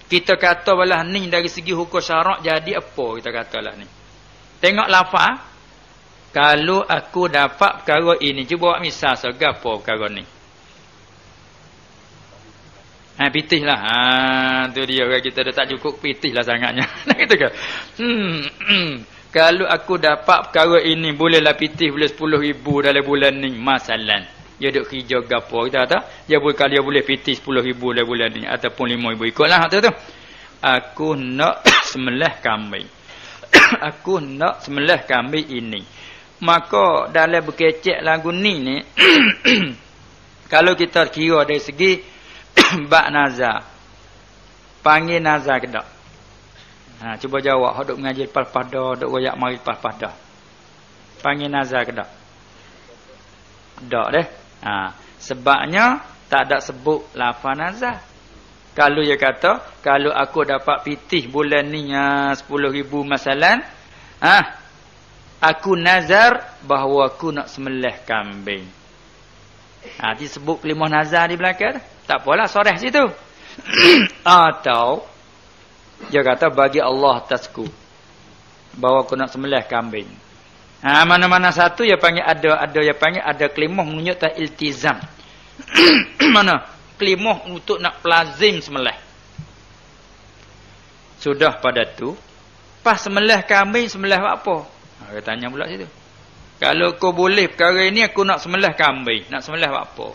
B: Kita kata belah ni dari segi hukum syarak jadi apa kita kata lah ni. Tengok lafaz. Kalau aku dapat perkara ini. Cuba buat misal segapo perkara ni. Pitih lah. Tu dia orang kita dah tak cukup pitih lah sangatnya. Nak kata ke? Kalau aku dapat perkara ini. Bolehlah pitih boleh 10,000 dalam bulan ni. Masalan. Dia duk kerja gapo. Kita kata. Dia boleh pitih 10,000 dalam bulan ni. Ataupun 5,000. Ikutlah tu. Aku nak sembelih kambing. Aku nak sembelih kambing ini. Maka dalam berkecek lagu ni kalau kita kira dari segi bak nazar. Panggil nazar ke tak? Cuba jawab. Hak duk mengaji lepas-lepas dah, duk royak mari lepas-lepas dah. Panggil nazar ke tak? Tak deh. Sebabnya tak ada sebut lafaz nazar. Kalau dia kata, kalau aku dapat pitih bulan ni 10,000 masalan, aku nazar bahawa aku nak sembelih kambing. Disebut kelimah nazar di belakang. Tak apalah, soreh situ. Atau dia kata bagi Allah atasku bahawa aku nak sembelih kambing. Mana-mana satu dia panggil ada kelimah menunjukkan iltizam. Mana? Kelimah untuk nak pelazim sembelih. Sudah pada tu pas sembelih kambing sembelih apa? Dia tanya pula situ. Kalau kau boleh perkara ini aku nak sembelih kambing, nak sembelih apa?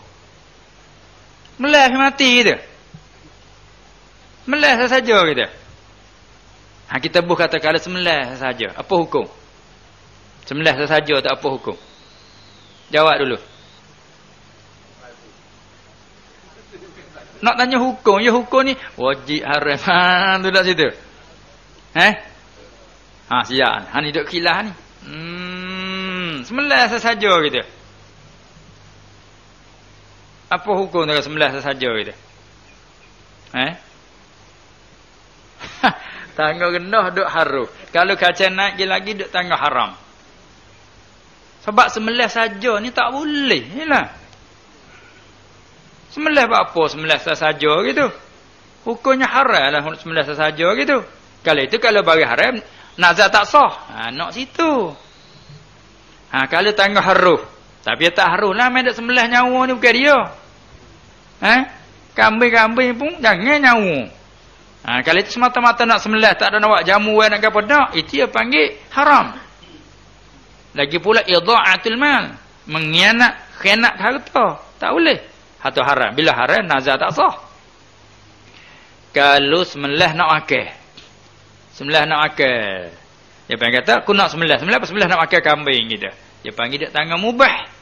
B: Melih mati kita. Melih saja kita. Kita buh kata kalau sembelih saja, apa hukum? Sembelih saja tak apa hukum? Jawab dulu. Nak tanya hukum, ya hukum ni wajib haram. Tu dah situ. Siap. Ni duk kilah ni. Sembelih saja gitu. Apa hukum dengan sembelih saja gitu? Tangga rendah duk harum. Kalau kaca naik lagi duk tangga haram. Sebab sembelih saja ni tak boleh. Yalah. Sembelih apa? Sembelih saja gitu. Hukumnya haram lah sembelih saja gitu. Kalau itu kalau bagi haram nazar tak sah. Nak situ. Kalau tangga harum. Tapi tak harum lah main dak sembelih nyawa ni bukan dia. Kambing-kambing pun jangan nyawa. Kalau itu semata-mata nak sembelih tak ada nak buat jamu nak apa dak, itu dia panggil haram. Lagi pula idha'atul mal, khianat harta. Tak boleh. Atau haram. Bila haram nazar tak sah. Kalau sembelih nak akal. Sembelih nak akal. Dia panggil kata aku nak sembelih. Sembelih apa sembelih nak akal kambing gitu. Dia panggil dia tangga mubah.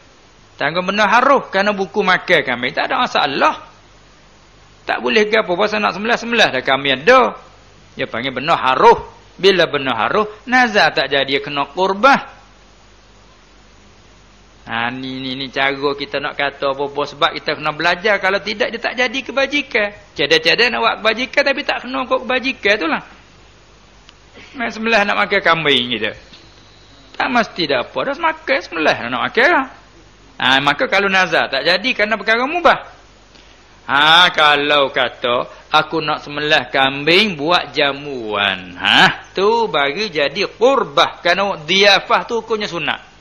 B: Tangga benda haruh kerana buku makan kambing. Tak ada masalah. Tak boleh ke apa pasal nak sembelih dah kambing ada. Dia panggil benda haruh. Bila benda haruh nazar tak jadi kena qurbah. Ni cara kita nak kata apa-apa sebab kita kena belajar. Kalau tidak dia tak jadi kebajikan. Cadang-cadang nak buat kebajikan tapi tak kena kau kebajikan itulah. Main sembelih nak makan kambing gitu. Tak mesti dah apa. Dah makan sembelih nak makan lah. Maka kalau nazar tak jadi kerana perkara mubah. Kalau kata aku nak sembelih kambing buat jamuan. Tu bagi jadi qurbah. Kerana diafah tu hukumnya sunat.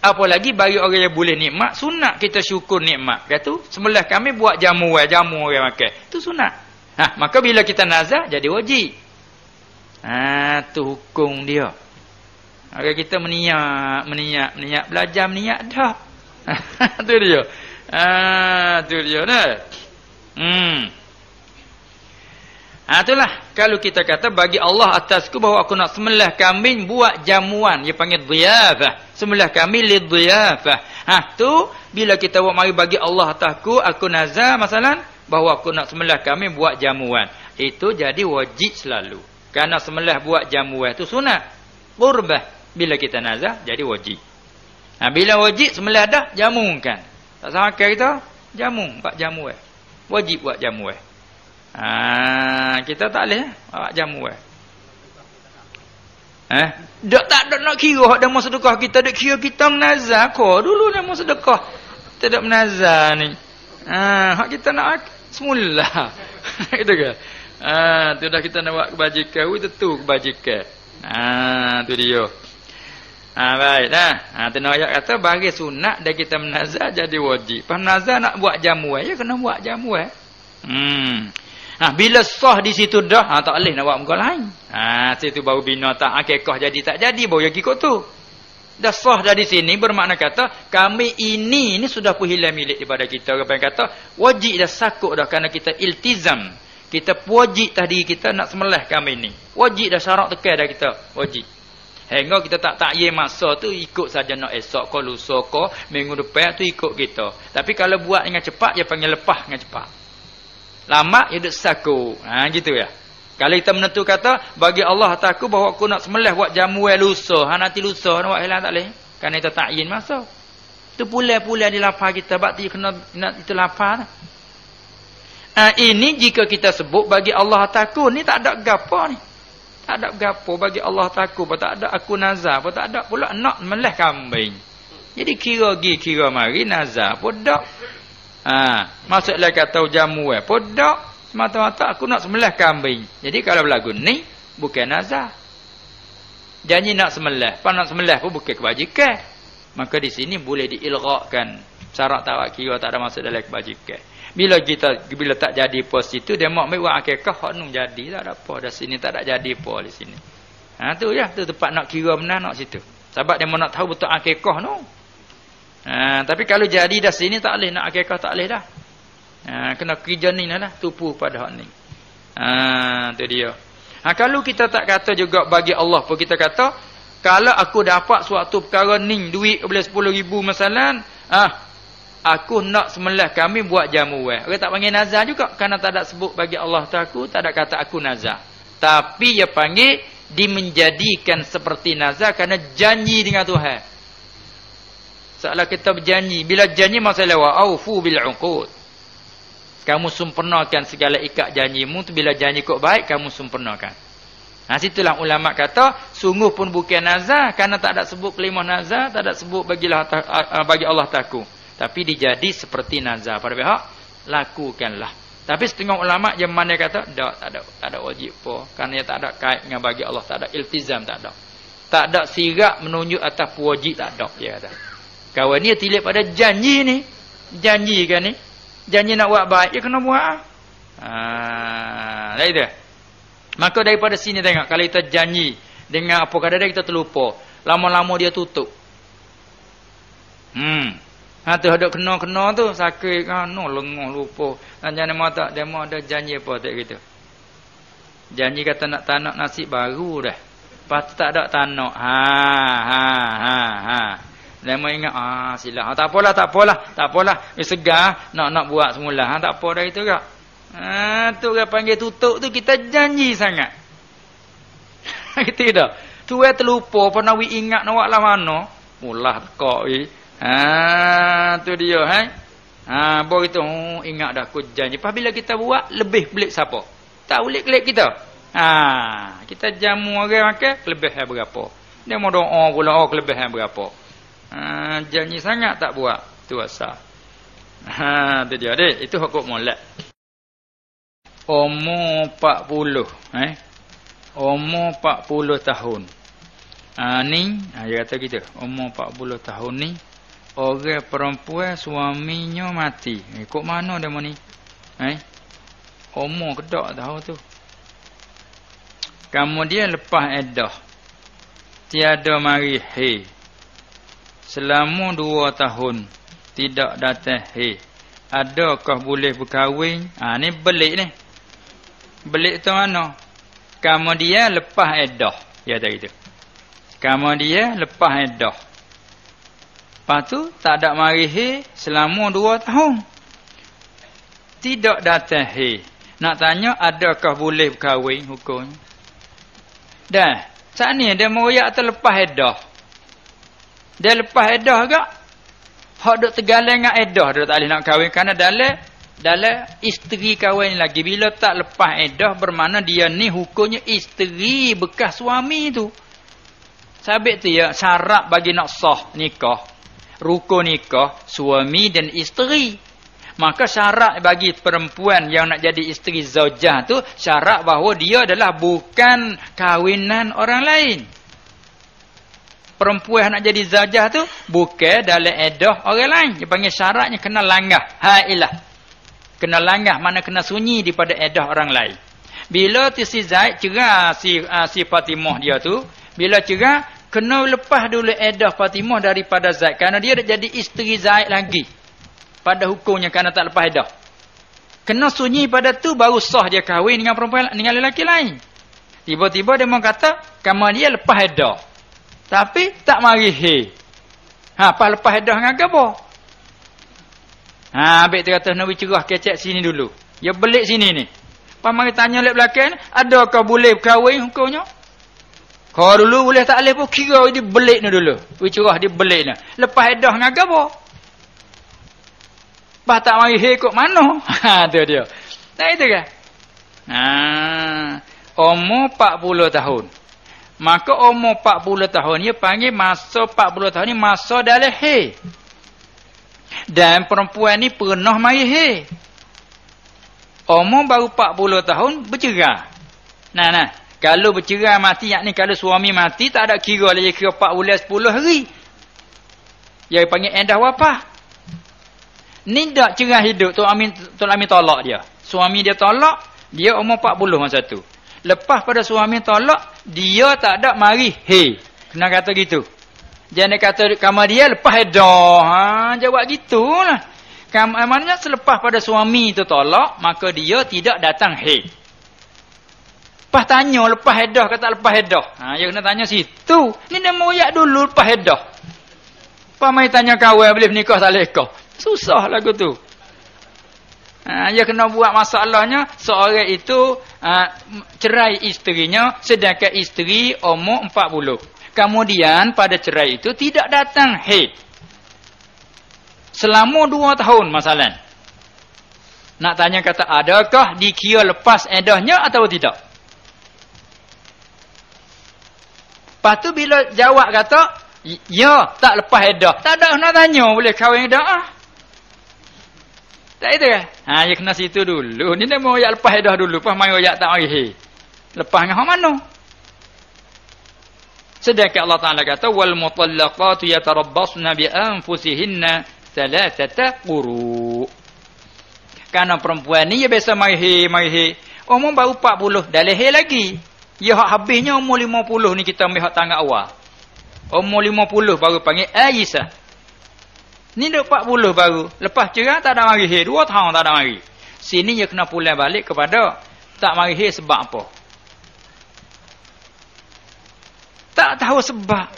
B: Apalagi bagi orang yang boleh nikmat, sunat kita syukur nikmat. Kata sembelih kambing buat jamu orang makan. Tu sunat. Maka bila kita nazar jadi wajib. Tu hukum dia. Orang kita meniak belajar meniak dah. Tu dia. Tu dia dah. Itulah kalau kita kata bagi Allah atasku bahawa aku nak sembelih kambing buat jamuan, dia panggil dhiyafah. Sembelih kambing li dhiyafah. Tu bila kita buat mari bagi Allah atasku, aku nazar masalan bahawa aku nak sembelih kambing buat jamuan. Itu jadi wajib selalu. Kerana sembelih buat jamuan itu sunat. Qurbah. Bila kita nazar jadi wajib. Bila wajib sembelih dah jamukan. Tak sama kita jamu buat jamuan. Wajib buat jamuan. Kita tak boleh buat jamuan. Dak tak ada nak kira hak demo sedekah kita dak kira kita menazar ko dulu demo sedekah. Kita dak menazar ni. Hak kita nak semula. Gitu ke? Tu dah kita nak buat kebajikan, tentu kebajikan. Tu dia. Baik dah. Tengok ayat kata bagi sunat dan kita menazar jadi wajib. Pas menazar nak buat jamuan, ya kena buat jamuan. Bila sah di situ dah, tak boleh nak buat muka lain. Situ baru bina tak akikah jadi tak jadi baru yang ikut tu. Dah sah dari sini bermakna kata kami ini sudah hilang milik daripada kita. Orang kata wajib dah sakut dah kerana kita iltizam. Kita wajib tadi kita nak sembelih kami ini. Wajib dah syarat tekan dah kita. Wajib. Hingga kita tak takyin masa tu ikut saja nak esok ke lusa ke minggu depan tu ikut kita. Tapi kalau buat dengan cepat dia panggil lepas dengan cepat. Lama dia duk saku. Gitu ya. Kalau kita menentu kata bagi Allah takku bahawa aku nak sembelih buat jamuan lusa. Nanti lusa nak buat hilang tak boleh. Kerana kita takyin masa. Tu pula-pula di lapar kita bab tu kena nak itu lapar. Ini jika kita sebut bagi Allah takku ni tak ada gapo ni. Tak ada gapo bagi Allah takku, tak ada aku nazar, tak ada pula nak melih kambing. Jadi kira mari nazar pun dak. Maksudlah kata jamuan pun dak. Semata-mata aku nak sembelih kambing. Jadi kalau berlagu ni bukan nazar. Janji nak sembelih, nak sembelih pun bukan kebajikan. Maka di sini boleh diilghaqkan. Syarat tak kira tak ada masuk dalam kebajikan. Bila tak jadi pos itu dia mak buat akikah hak nun jadi tak ada apa dah sini tak ada jadi apa di sini. Tu ya tu tempat nak kira benar nak situ. Sebab dia mau nak tahu betul akikah no. Tapi kalau jadi dah sini tak boleh nak akikah tak boleh dah. Kena kerja ni lah tupu pada hak ni. Tu dia. Kalau kita tak kata juga bagi Allah pun kita kata kalau aku dapat suatu perkara ni duit boleh 10,000 masalan aku nak sembelih kami buat jamuan. Orang tak panggil nazar juga kerana tak ada sebut bagi Allah tu aku tak ada kata aku nazar. Tapi dia panggil dimenjadikan seperti nazar kerana janji dengan Tuhan. Seolah kita berjanji. Bila janji masalah wa aufu bil uqud. Kamu sempurnakan segala ikat janjimu tu, bila janji kau baik kamu sempurnakan. Nah, situlah ulama kata sungguh pun bukan nazar kerana tak ada sebut kalimah nazar, tak ada sebut bagi Allah taku. Tapi dijadi seperti nazar pada pihak lakukanlah. Tapi setengah ulama yang mana kata tak ada wajib apa, kerana dia tak ada kait dengan bagi Allah, tak ada iltizam, tak ada. Tak ada sirat menunjuk atas wajib, tak ada dia kata. Kawan ni tilik pada janji ni. Janji kan ni? Janji nak buat baik, dia kena buat. Dah itu. Maka daripada sini tengok, kalau kita janji dengan apa kadang-kadang kita terlupa, lama-lama dia tutup. Tu ada kena-kena tu sakit kan, lengah lupa. Jangan mata demo ada janji apa tak gitu. Janji kata nak tanak nasi baru dah. Lepas tu tak ada tanak. Demo ingat silap. Tak apalah. Segar nak buat semula. Tak apa dah itu kak. Tu orang panggil tutup tu kita janji sangat. Gitu dah. Tu terlupa pernah ingat nak buat lah mana. Mulah kok tu dia baru kita ingat dah aku janji. Lepas bila kita buat lebih pelik siapa? Tak boleh klik kita. Kita jamu orang makan kelebihan berapa. Dia mau doa pula kelebihan berapa. Janji sangat tak buat. Tu asal. Tu dia dek. Itu hukum molek. Umur 40. Umur 40 tahun. Ni dia kata kita umur 40 tahun ni orang perempuan suaminya mati. Kok mana dia ni? Umur kedak tahu tu. Kemudian lepas iddah tiada mari selama 2 tahun tidak datang adakah boleh berkahwin? Ni belik ni. Belik tu mana? Kemudian lepas iddah. Ya tak gitu. Kemudian lepas iddah. Lepas tu tak ada mari selama 2 tahun. Tidak datang Nak tanya adakah boleh berkahwin hukumnya? Dah, saat ni dia meroyak atas lepas iddah. Dia lepas iddah agak hak duk tergalang dengan iddah dia tak boleh nak kahwin kerana dalam isteri kahwin lagi. Bila tak lepas iddah bermakna dia ni hukumnya isteri bekas suami tu. Sabit tu ya syarat bagi nak sah nikah. Rukun nikah suami dan isteri. Maka syarat bagi perempuan yang nak jadi isteri zaujah tu syarat bahawa dia adalah bukan kawinan orang lain. Perempuan nak jadi zaujah tu bukan dalam iddah orang lain. Dia panggil syaratnya kena langah. Hailah. Kena langah mana kena sunyi daripada iddah orang lain. Bila tu si Zaid cerah si Fatimah dia tu, bila cerah kena lepas dulu iddah Fatimah daripada Zaid kerana dia dah jadi isteri Zaid lagi. Pada hukumnya kerana tak lepas iddah. Kena sunyi pada tu baru sah dia kahwin dengan perempuan dengan lelaki lain. Tiba-tiba dia mau kata kamu dia lepas iddah. Tapi tak mari pas lepas iddah dengan apa? Habis dia kata Nabi cerah kecek sini dulu. Dia belik sini ni. Pas mari tanya lek belakang, adakah boleh berkahwin hukumnya? Kalau dulu boleh tak boleh pun kira dia belik ni dulu. Nabi cerah dia belik ni. Lepas iddah dengan apa? Pas tak mari kok mana? Tu dia. Tak itu kan? Umur 40 tahun. Maka umur 40 tahun dia panggil masa 40 tahun ni masa dalam dan perempuan ni pernah mari umur baru 40 tahun bercerai. Nah. Kalau bercerai mati yakni kalau suami mati tak ada kira lagi kira 4 bulan 10 hari. Dia panggil iddah wafat. Ni tak cerai hidup Tok Amin tolak dia. Suami dia tolak, dia umur 40 masa tu. Lepas pada suami tolak, dia tak ada mari kena kata gitu. Jangan kata kamu dia lepas iddah. Jawab gitulah. Maknanya selepas pada suami tu tolak, maka dia tidak datang Pas tanya lepas iddah kata lepas iddah. Dia kena tanya situ. Ni dia moyak dulu lepas iddah. Pas mai tanya kawan boleh nikah tak boleh nikah. Susah lagu tu. Dia kena buat masalahnya seorang itu cerai isterinya, sedangkan isteri umur 40. Kemudian pada cerai itu tidak datang haid selama 2 tahun masalah. Nak tanya kata, adakah dikira lepas eddahnya atau tidak? Lepas tu bila jawab kata, ya, tak lepas eddah. Tak ada nak tanya, boleh kahwin dah. Tak itu kan? Ya kena situ dulu. Ni nama royak lepas eddah dulu. Lepas main royak tak mari. Lepas dengan hak mana? Sedangkan Allah Ta'ala kata, wal mutallaqatu yatarabbasna bi anfusihinna thalathata quru. Karena perempuan ni dia biasa mari. Umur baru 40, dah leher lagi. Ya hak habisnya umur 50 ni kita ambil hak tangan awal. Umur 50 baru panggil Aisyah. Ni dah 40 baru. Lepas cerai tak ada mari 2 tahun tak ada mari. Sini dia kena pulang balik kepada tak mari sebab apa? Tak tahu sebab.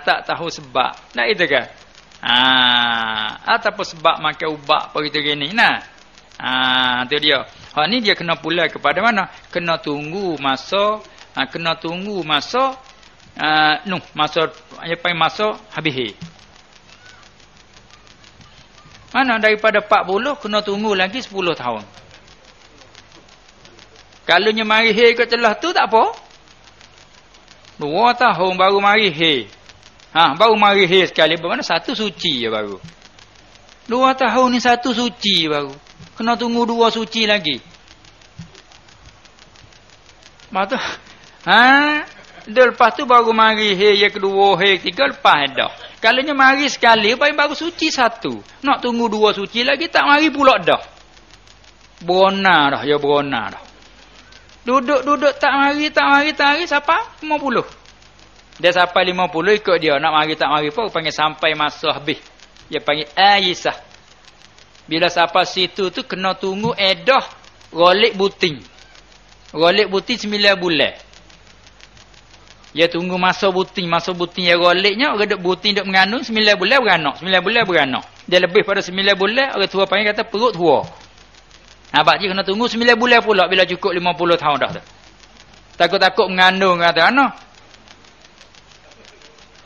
B: Tak tahu sebab. Nak itu kan? Ataupun sebab makan ubat apa gitu gini. Tu dia. Hak ni dia kena pula kepada mana? Kena tunggu masa masa habis. Mana daripada 40 kena tunggu lagi 10 tahun. Kalau nya mari ke celah tu tak apa. 2 tahun baru mari baru mari sekali bermakna 1 suci je baru. 2 tahun ni 1 suci baru. Kena tunggu 2 suci lagi. Lepas tu lepas tu baru mari yang kedua, ketiga lepas dah. Kalau nya mari sekali baru suci 1. Nak tunggu 2 suci lagi tak mari pula dah. Berona dah. Duduk tak mari siapa? 50. Dia sampai 50 ikut dia. Nak mari tak mari pun panggil sampai masa habis. Dia panggil Aisyah. Bila sampai situ tu kena tunggu edah rolik buting. Rolik buting 9 bulan. Dia tunggu masa buting yang roliknya, orang duk buting duk mengandung 9 bulan beranak. Dia lebih pada 9 bulan, orang tua panggil kata perut tua. Abang je kena tunggu 9 bulan pula bila cukup 50 tahun dah tu. Takut-takut mengandung kata ana.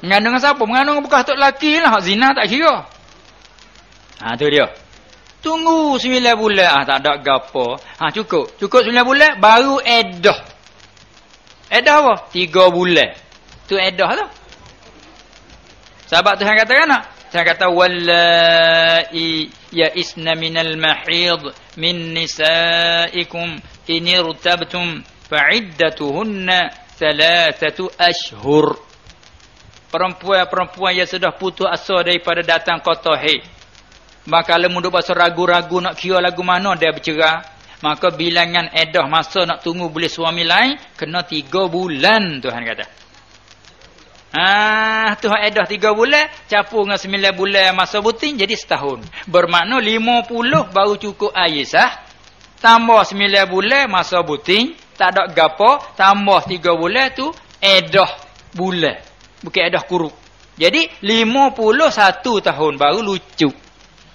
B: Mengandung dengan siapa? Mengandung bekas tok lelaki lah, zina tak kira. Tu dia. Tunggu 9 bulan. Tak ada gapo. Cukup 9 bulan baru edah. Edah apa? 3 bulan. Tu edah tu. Sahabat Tuhan kata kan tak? Tuhan kata wallahi ya'isna minal mahid min nisaikum in irtabtum fa'iddatuhunna 3 ashhur. Perempuan yang sudah putus asa daripada datang kota haid. Maka kalau mundur bahasa ragu-ragu nak kira lagu mana dia bercerai, maka bilangan edah masa nak tunggu boleh suami lain kena 3 bulan Tuhan kata. Tuhan edah 3 bulan capur dengan 9 bulan masa buting jadi setahun. Bermakna 50 baru cukup Aisyah. Tambah 9 bulan masa buting, tak ada gapo, tambah 3 bulan tu edah bulan. Bukan edah kuruk. Jadi 51 tahun baru lucu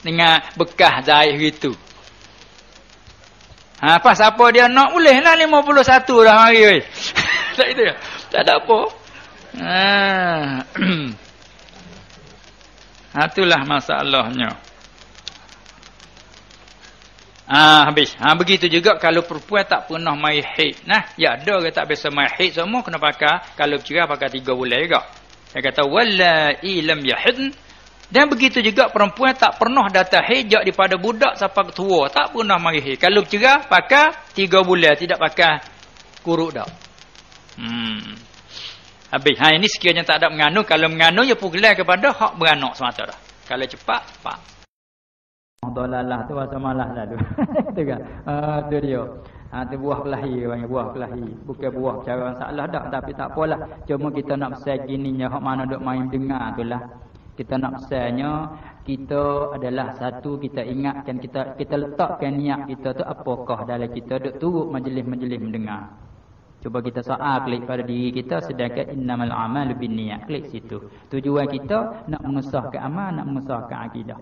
B: dengan bekas zaid gitu. Pas apa dia nak boleh lah 51 dah hari weh. Tak itu ya? Tak ada apa. Itulah masalahnya. Habis. Begitu juga kalau perempuan tak pernah mai haid. Ya ada orang tak biasa mai haid semua kena pakai. Kalau bercerai pakai 3 bulan juga. Dia kata wallahi lam yahid. Dan begitu juga perempuan tak pernah datang haid daripada budak sampai tua, tak pernah mai haid. Kalau bercerai pakai 3 bulan, tidak pakai kuruk dak. Habis. Ini sekiranya tak ada mengandung, kalau mengandung ya pugelan kepada hak beranak semata dah. Kalau cepat.
C: Dolalah tu bahasa malah dah tu. Tu kan. Tu dia. Tu buah kelahi panggil buah kelahi. Bukan buah cara masalah dak, tapi tak apalah. Cuma kita nak pesan gininya hak mana duk main dengar itulah. Kita nak pesannya kita adalah satu kita ingatkan kita letakkan niat kita tu apakah dalam kita duk turut majlis-majlis mendengar. Cuba kita soal klik pada diri kita sedangkan innamal a'malu binniyat. Klik situ. Tujuan kita nak mengesahkan amal, nak mengesahkan akidah.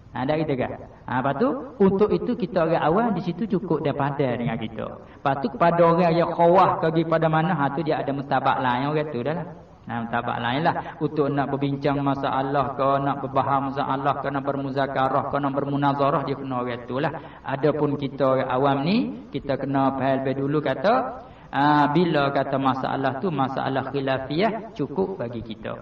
C: Dah kita kan. Lepas tu untuk itu kita orang awam di situ cukup daripada dengan kita. Lepas tu kepada orang yang khawah pergi pada mana, tu dia ada mustabak lain orang tu dah lah. Mustabak lain lah untuk nak berbincang masalah ke, nak berbahas masalah ke, nak bermuzakarah ke, nak bermunazarah, dia kena orang tu lah. Adapun kita orang awam ni, kita kena faham dulu kata bila kata masalah tu masalah khilafiyah cukup bagi kita.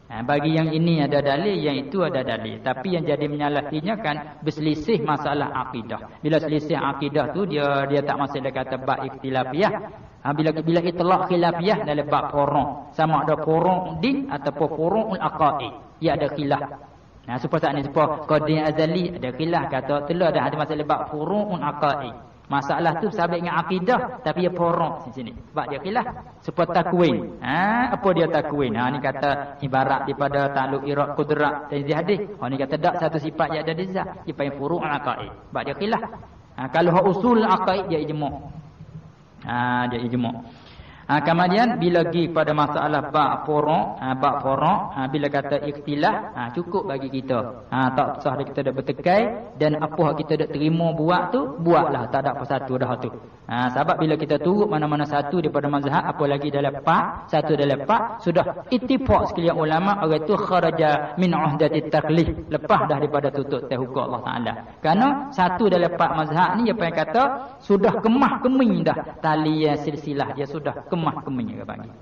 C: Bagi yang ini ada dalil, yang itu ada dalil. Tapi yang jadi menyalahinya kan berselisih masalah akidah. Bila selisih akidah tu dia tak masalah kata bab ikhtilafiyah. Bila itlaq khilafiyah dalam bab furu', sama ada furu' din ataupun furu'ul aqaid, ia ada khilaf. Supaya saat ni supaya qadim azali ada khilaf kata telah dah ada masalah bab furu'ul aqaid. Masalah tu sabit dengan akidah tapi dia porok di sini. Sebab dia khilaf supaya takwin. Apa dia takwin? Ni kata ibarat daripada ta'alluq irad qudrat dan hadis. Ni kata tak satu sifat yang ada di zat, dia panggil furu' al-aqaid. Sebab dia khilaf. Kalau usul aqaid dia ijma'. Dia ijma'. Kemudian bila pergi pada masalah bab furu', bila kata ikhtilaf, cukup bagi kita. Tak usah kita dah bertekai dan apa yang kita dah terima buat tu, buatlah, tak ada apa satu dah tu. Sebab bila kita turut mana-mana satu daripada mazhab, apalagi dalam pak, satu dalam pak, sudah ittifaq sekalian ulama orang tu kharaja min uhdati taklif, lepas dah daripada tutup hukum Allah Taala. Kerana satu dalam pak mazhab ni apa yang kata sudah kemah keming dah talian silsilah dia sudah kemah keming dia panggil.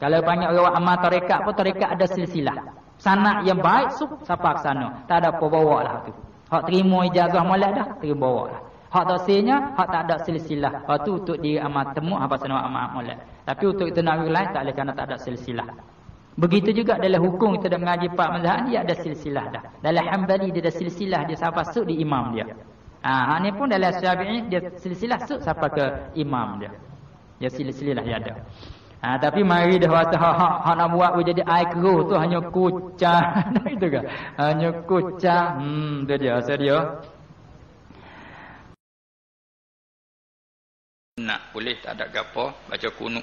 C: Kalau panggil orang amal tarekat pun tarekat ada silsilah. Sanak yang baik siapa ke sana. Tak ada apa bawa lah tu. Hak terima ijazah molek dah, terima bawa lah. Hak tak senya, hak tak ada silsilah. Hak tu untuk diri amal temu apa sana amal molek. Tapi untuk kita nak lain tak boleh kerana tak ada silsilah. Begitu juga dalam hukum kita dah mengaji pak mazhab dia ada silsilah dah. Dalam Hambali dia ada silsilah dia sampai sud di imam dia. Ni pun dalam Syafi'i dia silsilah sud sampai ke imam dia. Dia silsilah dia ada. Tapi mari dah kata hak nak buat jadi air keruh tu hanya kucang. Itu kan. Hanya kucang. Tu dia asal dia.
B: Nak boleh tak ada gapo baca kunut.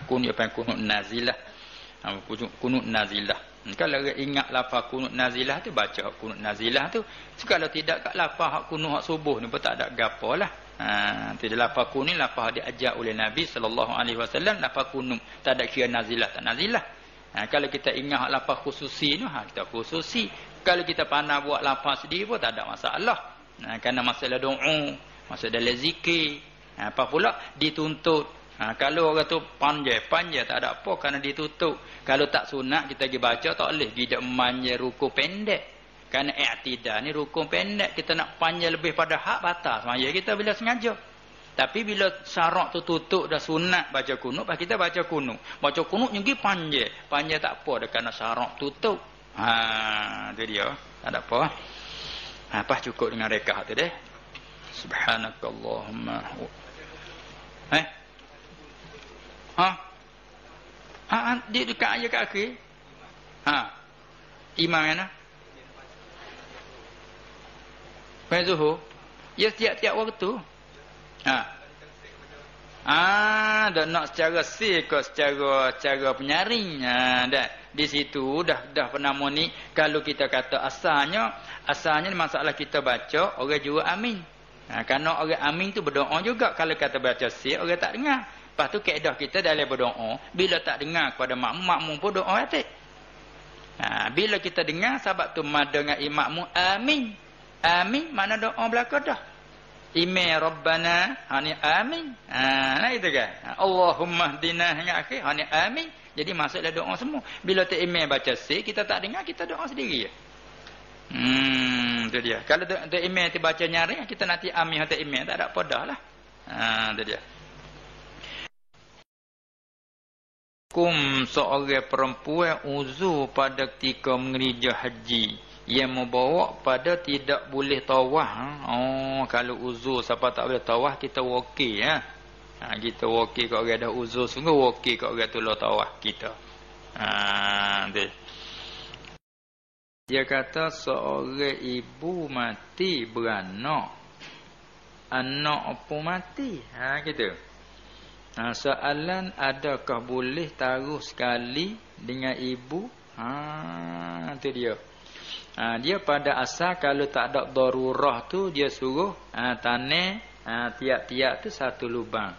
B: Kunut apa yang kunut nazilah. Kunut nazilah. Kalau ingat lafaz kunut nazilah tu baca kunut nazilah tu. Kalau tidak kat lafaz hak kunut hak subuh ni pun tak ada gapo lah. Tidak lafaz kunut lafaz diajar oleh Nabi sallallahu alaihi wasallam lafaz kunut tak ada kira nazilah tak nazilah. Kalau kita ingat lafaz khususi tu kita khususi. Kalau kita pandai buat lafaz sendiri pun tak ada masalah. Kerana masalah doa, masalah zikir. Apa pula dituntut. Kalau orang tu panjang tak ada apa kerana ditutup. Kalau tak sunat kita pergi baca tak boleh pergi dak manja ruku pendek. Kerana i'tidal ni ruku pendek, kita nak panjang lebih pada hak batas semaya kita bila sengaja. Tapi bila syarat tu tutup dah sunat baca kunut, kita baca kunut. Baca kunut pergi panjang. Panjang tak apa dah kerana syarat tutup. Tu dia. Tak ada apa. Apa cukup dengan rekah tu deh. Subhanakallahumma. Dia dekat ayat kat akhir. Imam mana? Pada Zuhur. Ya setiap-tiap waktu. Dah nak secara secara penyaring. Dah di situ dah penama ni kalau kita kata asalnya masalah kita baca orang juga amin. Kerana orang amin tu berdoa juga. Kalau kata baca sir orang tak dengar. Lepas tu kaedah kita dalam berdoa, bila tak dengar kepada makmum pun doa hati. Bila kita dengar sahabat tu mad dengan makmum amin. Amin mana doa belaka dah. Ime Rabbana hani amin. Nah itu kan. Allahumma hdina hingga akhir hani amin. Jadi masuklah doa semua. Bila tak ime baca sir kita tak dengar kita doa sendiri. Itu dia. Kalau tak ime tu baca nyaring kita nanti amin atau ime tak ada apa dah lah. Itu dia. Hukum seorang perempuan uzur pada ketika mengerja haji yang membawa pada tidak boleh tawaf. Kalau uzur siapa tak boleh tawaf kita wakil kita wakil kalau orang dah uzur sungguh wakil kalau orang tolong tawaf kita. Dia kata seorang ibu mati beranak, anak pun mati. Gitu. Soalan adakah boleh taruh sekali dengan ibu? Itu dia. Dia pada asal kalau tak ada darurah tu dia suruh tanam tiap-tiap tu satu lubang.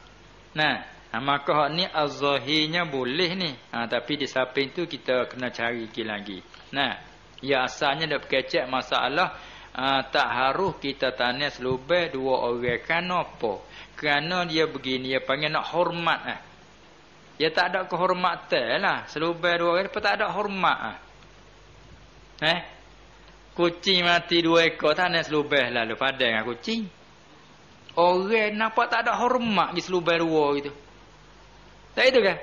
B: Nah, maka hak ni az-zahirnya boleh ni. Tapi di samping tu kita kena cari lagi. Nah, ya asalnya dak berkecek masalah tak harus kita tanam selubang dua orang. Kenapa? Kerana dia begini, dia panggil nak hormat dia tak ada kehormatan lah. Selubang dua orang tak ada hormat kucing mati 2 ekor tanam selubang lalu padan dengan kucing. Orang nampak tak ada hormat di selubang 2 gitu. Tak itu kan?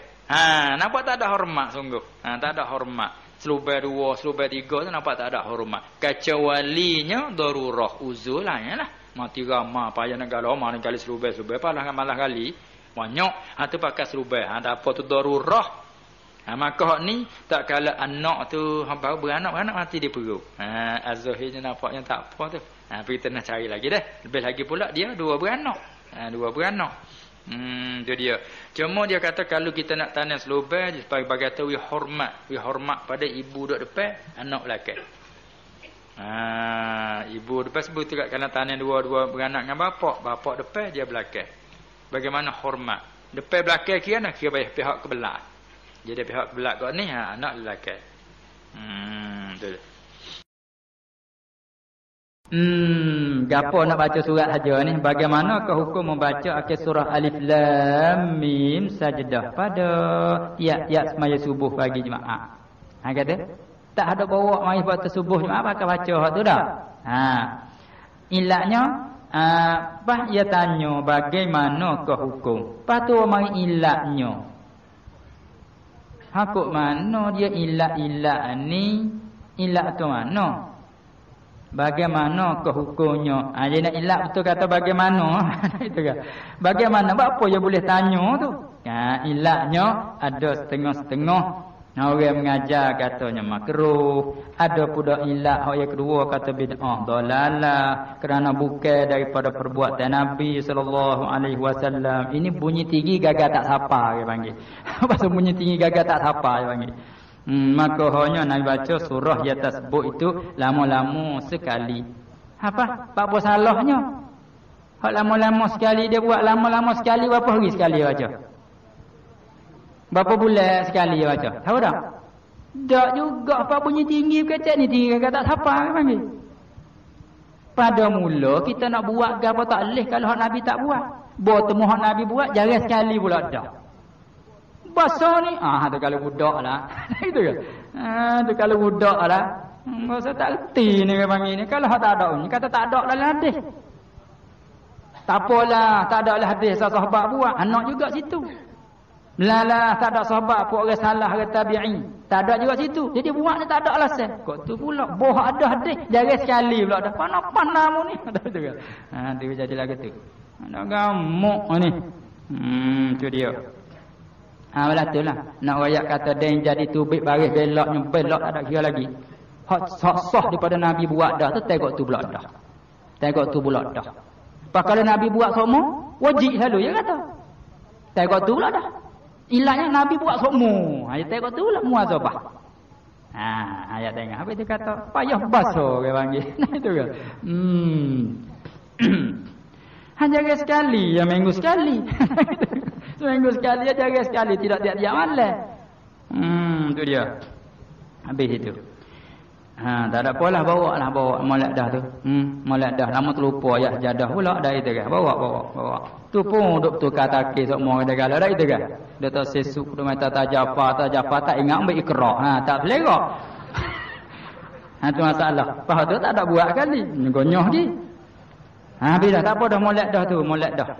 B: Nampak tak ada hormat sungguh. Tak ada hormat. Selubang 2, selubang 3 tu nampak tak ada hormat. Kecualinya darurah uzur lah yalah. Mati ramah payah nak galau mana kali selubang malah kali. Banyak tu pakai selubang. Tak apa tu darurah. Maka hak ni tak kala anak tu baru beranak mati di perut. Az-zahirnya nampaknya tak apa tu. Tapi kita nak cari lagi dah. Lebih lagi pula dia 2 beranak. 2 beranak. Tu dia. Cuma dia kata kalau kita nak tanam selubang supaya bagi tahu hormat pada ibu duk depan, anak belakang. Ibu depan sebut juga kalau tanam 2 beranak dengan bapak depan dia belakang. Bagaimana hormat? Depan belakang kira pihak kebelah. Jadi pihak kebelah kau ni anak lelaki. Betul.
C: Gapo nak baca surat saja ni? Bagaimana ke hukum membaca akhir surah Alif Lam Mim Sajdah pada tiap-tiap semaya subuh pagi Jumaat? Kata tak ada bawa mari buat subuh Jumaat pakai baca hak tu dah. Ilahnya ia tanya bagaimana ke hukum. Patu mari ilahnya. Hakuk mana dia ilah ni? Ilah tu mana? Bagaimana ke hukumnya? Dia nak ilah betul kata bagaimana? Itu kan. Bagaimana? Apa dia boleh tanya tu? Ilahnya ada setengah-setengah. Orang mengajar katanya makruh. Ada pula ilah yang kedua kata bid'ah dalalah kerana bukan daripada perbuatan Nabi sallallahu alaihi wasallam. Ini bunyi tinggi gagak tak sapa dia panggil. Pasal bunyi tinggi gagak tak sapa dia panggil. Maka hanya Nabi baca surah yang tersebut itu lama-lama sekali. Apa salahnya? Hak lama-lama sekali dia buat lama-lama sekali berapa hari sekali baca? Berapa bulan sekali dia baca? Tahu tak? Tak juga apa bunyi tinggi kecek ni tinggi kata tak siapa panggil. Pada mula kita nak buat gapo tak leh kalau hak Nabi tak buat. Bawa temu hak Nabi buat jarang sekali pula dah. Bahasa ni tu kalau budak lah. Itu kan. Tu kalau budak lah. Bahasa tak reti ni dia panggil ni. Kalau hak tak ada ni kata tak ada dalam hadis. Tak apalah, tak ada dalam hadis sahabat buat. Anak juga situ. Lalah tak ada sahabat apa orang salah orang tabi'in. Tak ada juga situ. Jadi buat ni tak ada alasan. Kok tu pula boh ada hadis jarang sekali pula dah. Panas mu ni. Tu kan. Dia jadi lagu tu. Nak gamuk ni. Tu dia. Belah tu lah. Nak rakyat kata dia jadi tubik baris belok tak ada kira lagi. Hak sah daripada Nabi buat dah tu tengok tu pula dah. Tengok tu pula dah. Pak kalau Nabi buat semua wajib selalu ya kata. Tengok tu pula dah. Ilahnya Nabi buat semua. Ayat tengok tu lah muazabah. Ayat tengok. Apa dia kata? Payah basuh dia panggil. Nah itu kan. Jaga sekali, ya minggu sekali. Seminggu sekali ya jaga sekali, tidak tiap-tiap malam. Itu dia. Habis itu. Tak ada apalah bawa molek dah tu. Molek dah lama terlupa ayat jadah pula dah itu kan. Bawa. Tu pun duk tukar takir semua dia kala dah itu kan. Dia tak sesuk tu mata tajapa tak ingat ambil iqra. Tak selera. Tu masalah. Pas tu tak ada buat kali. Gonyoh di. Habis dah tak apa dah molek dah tu, molek dah.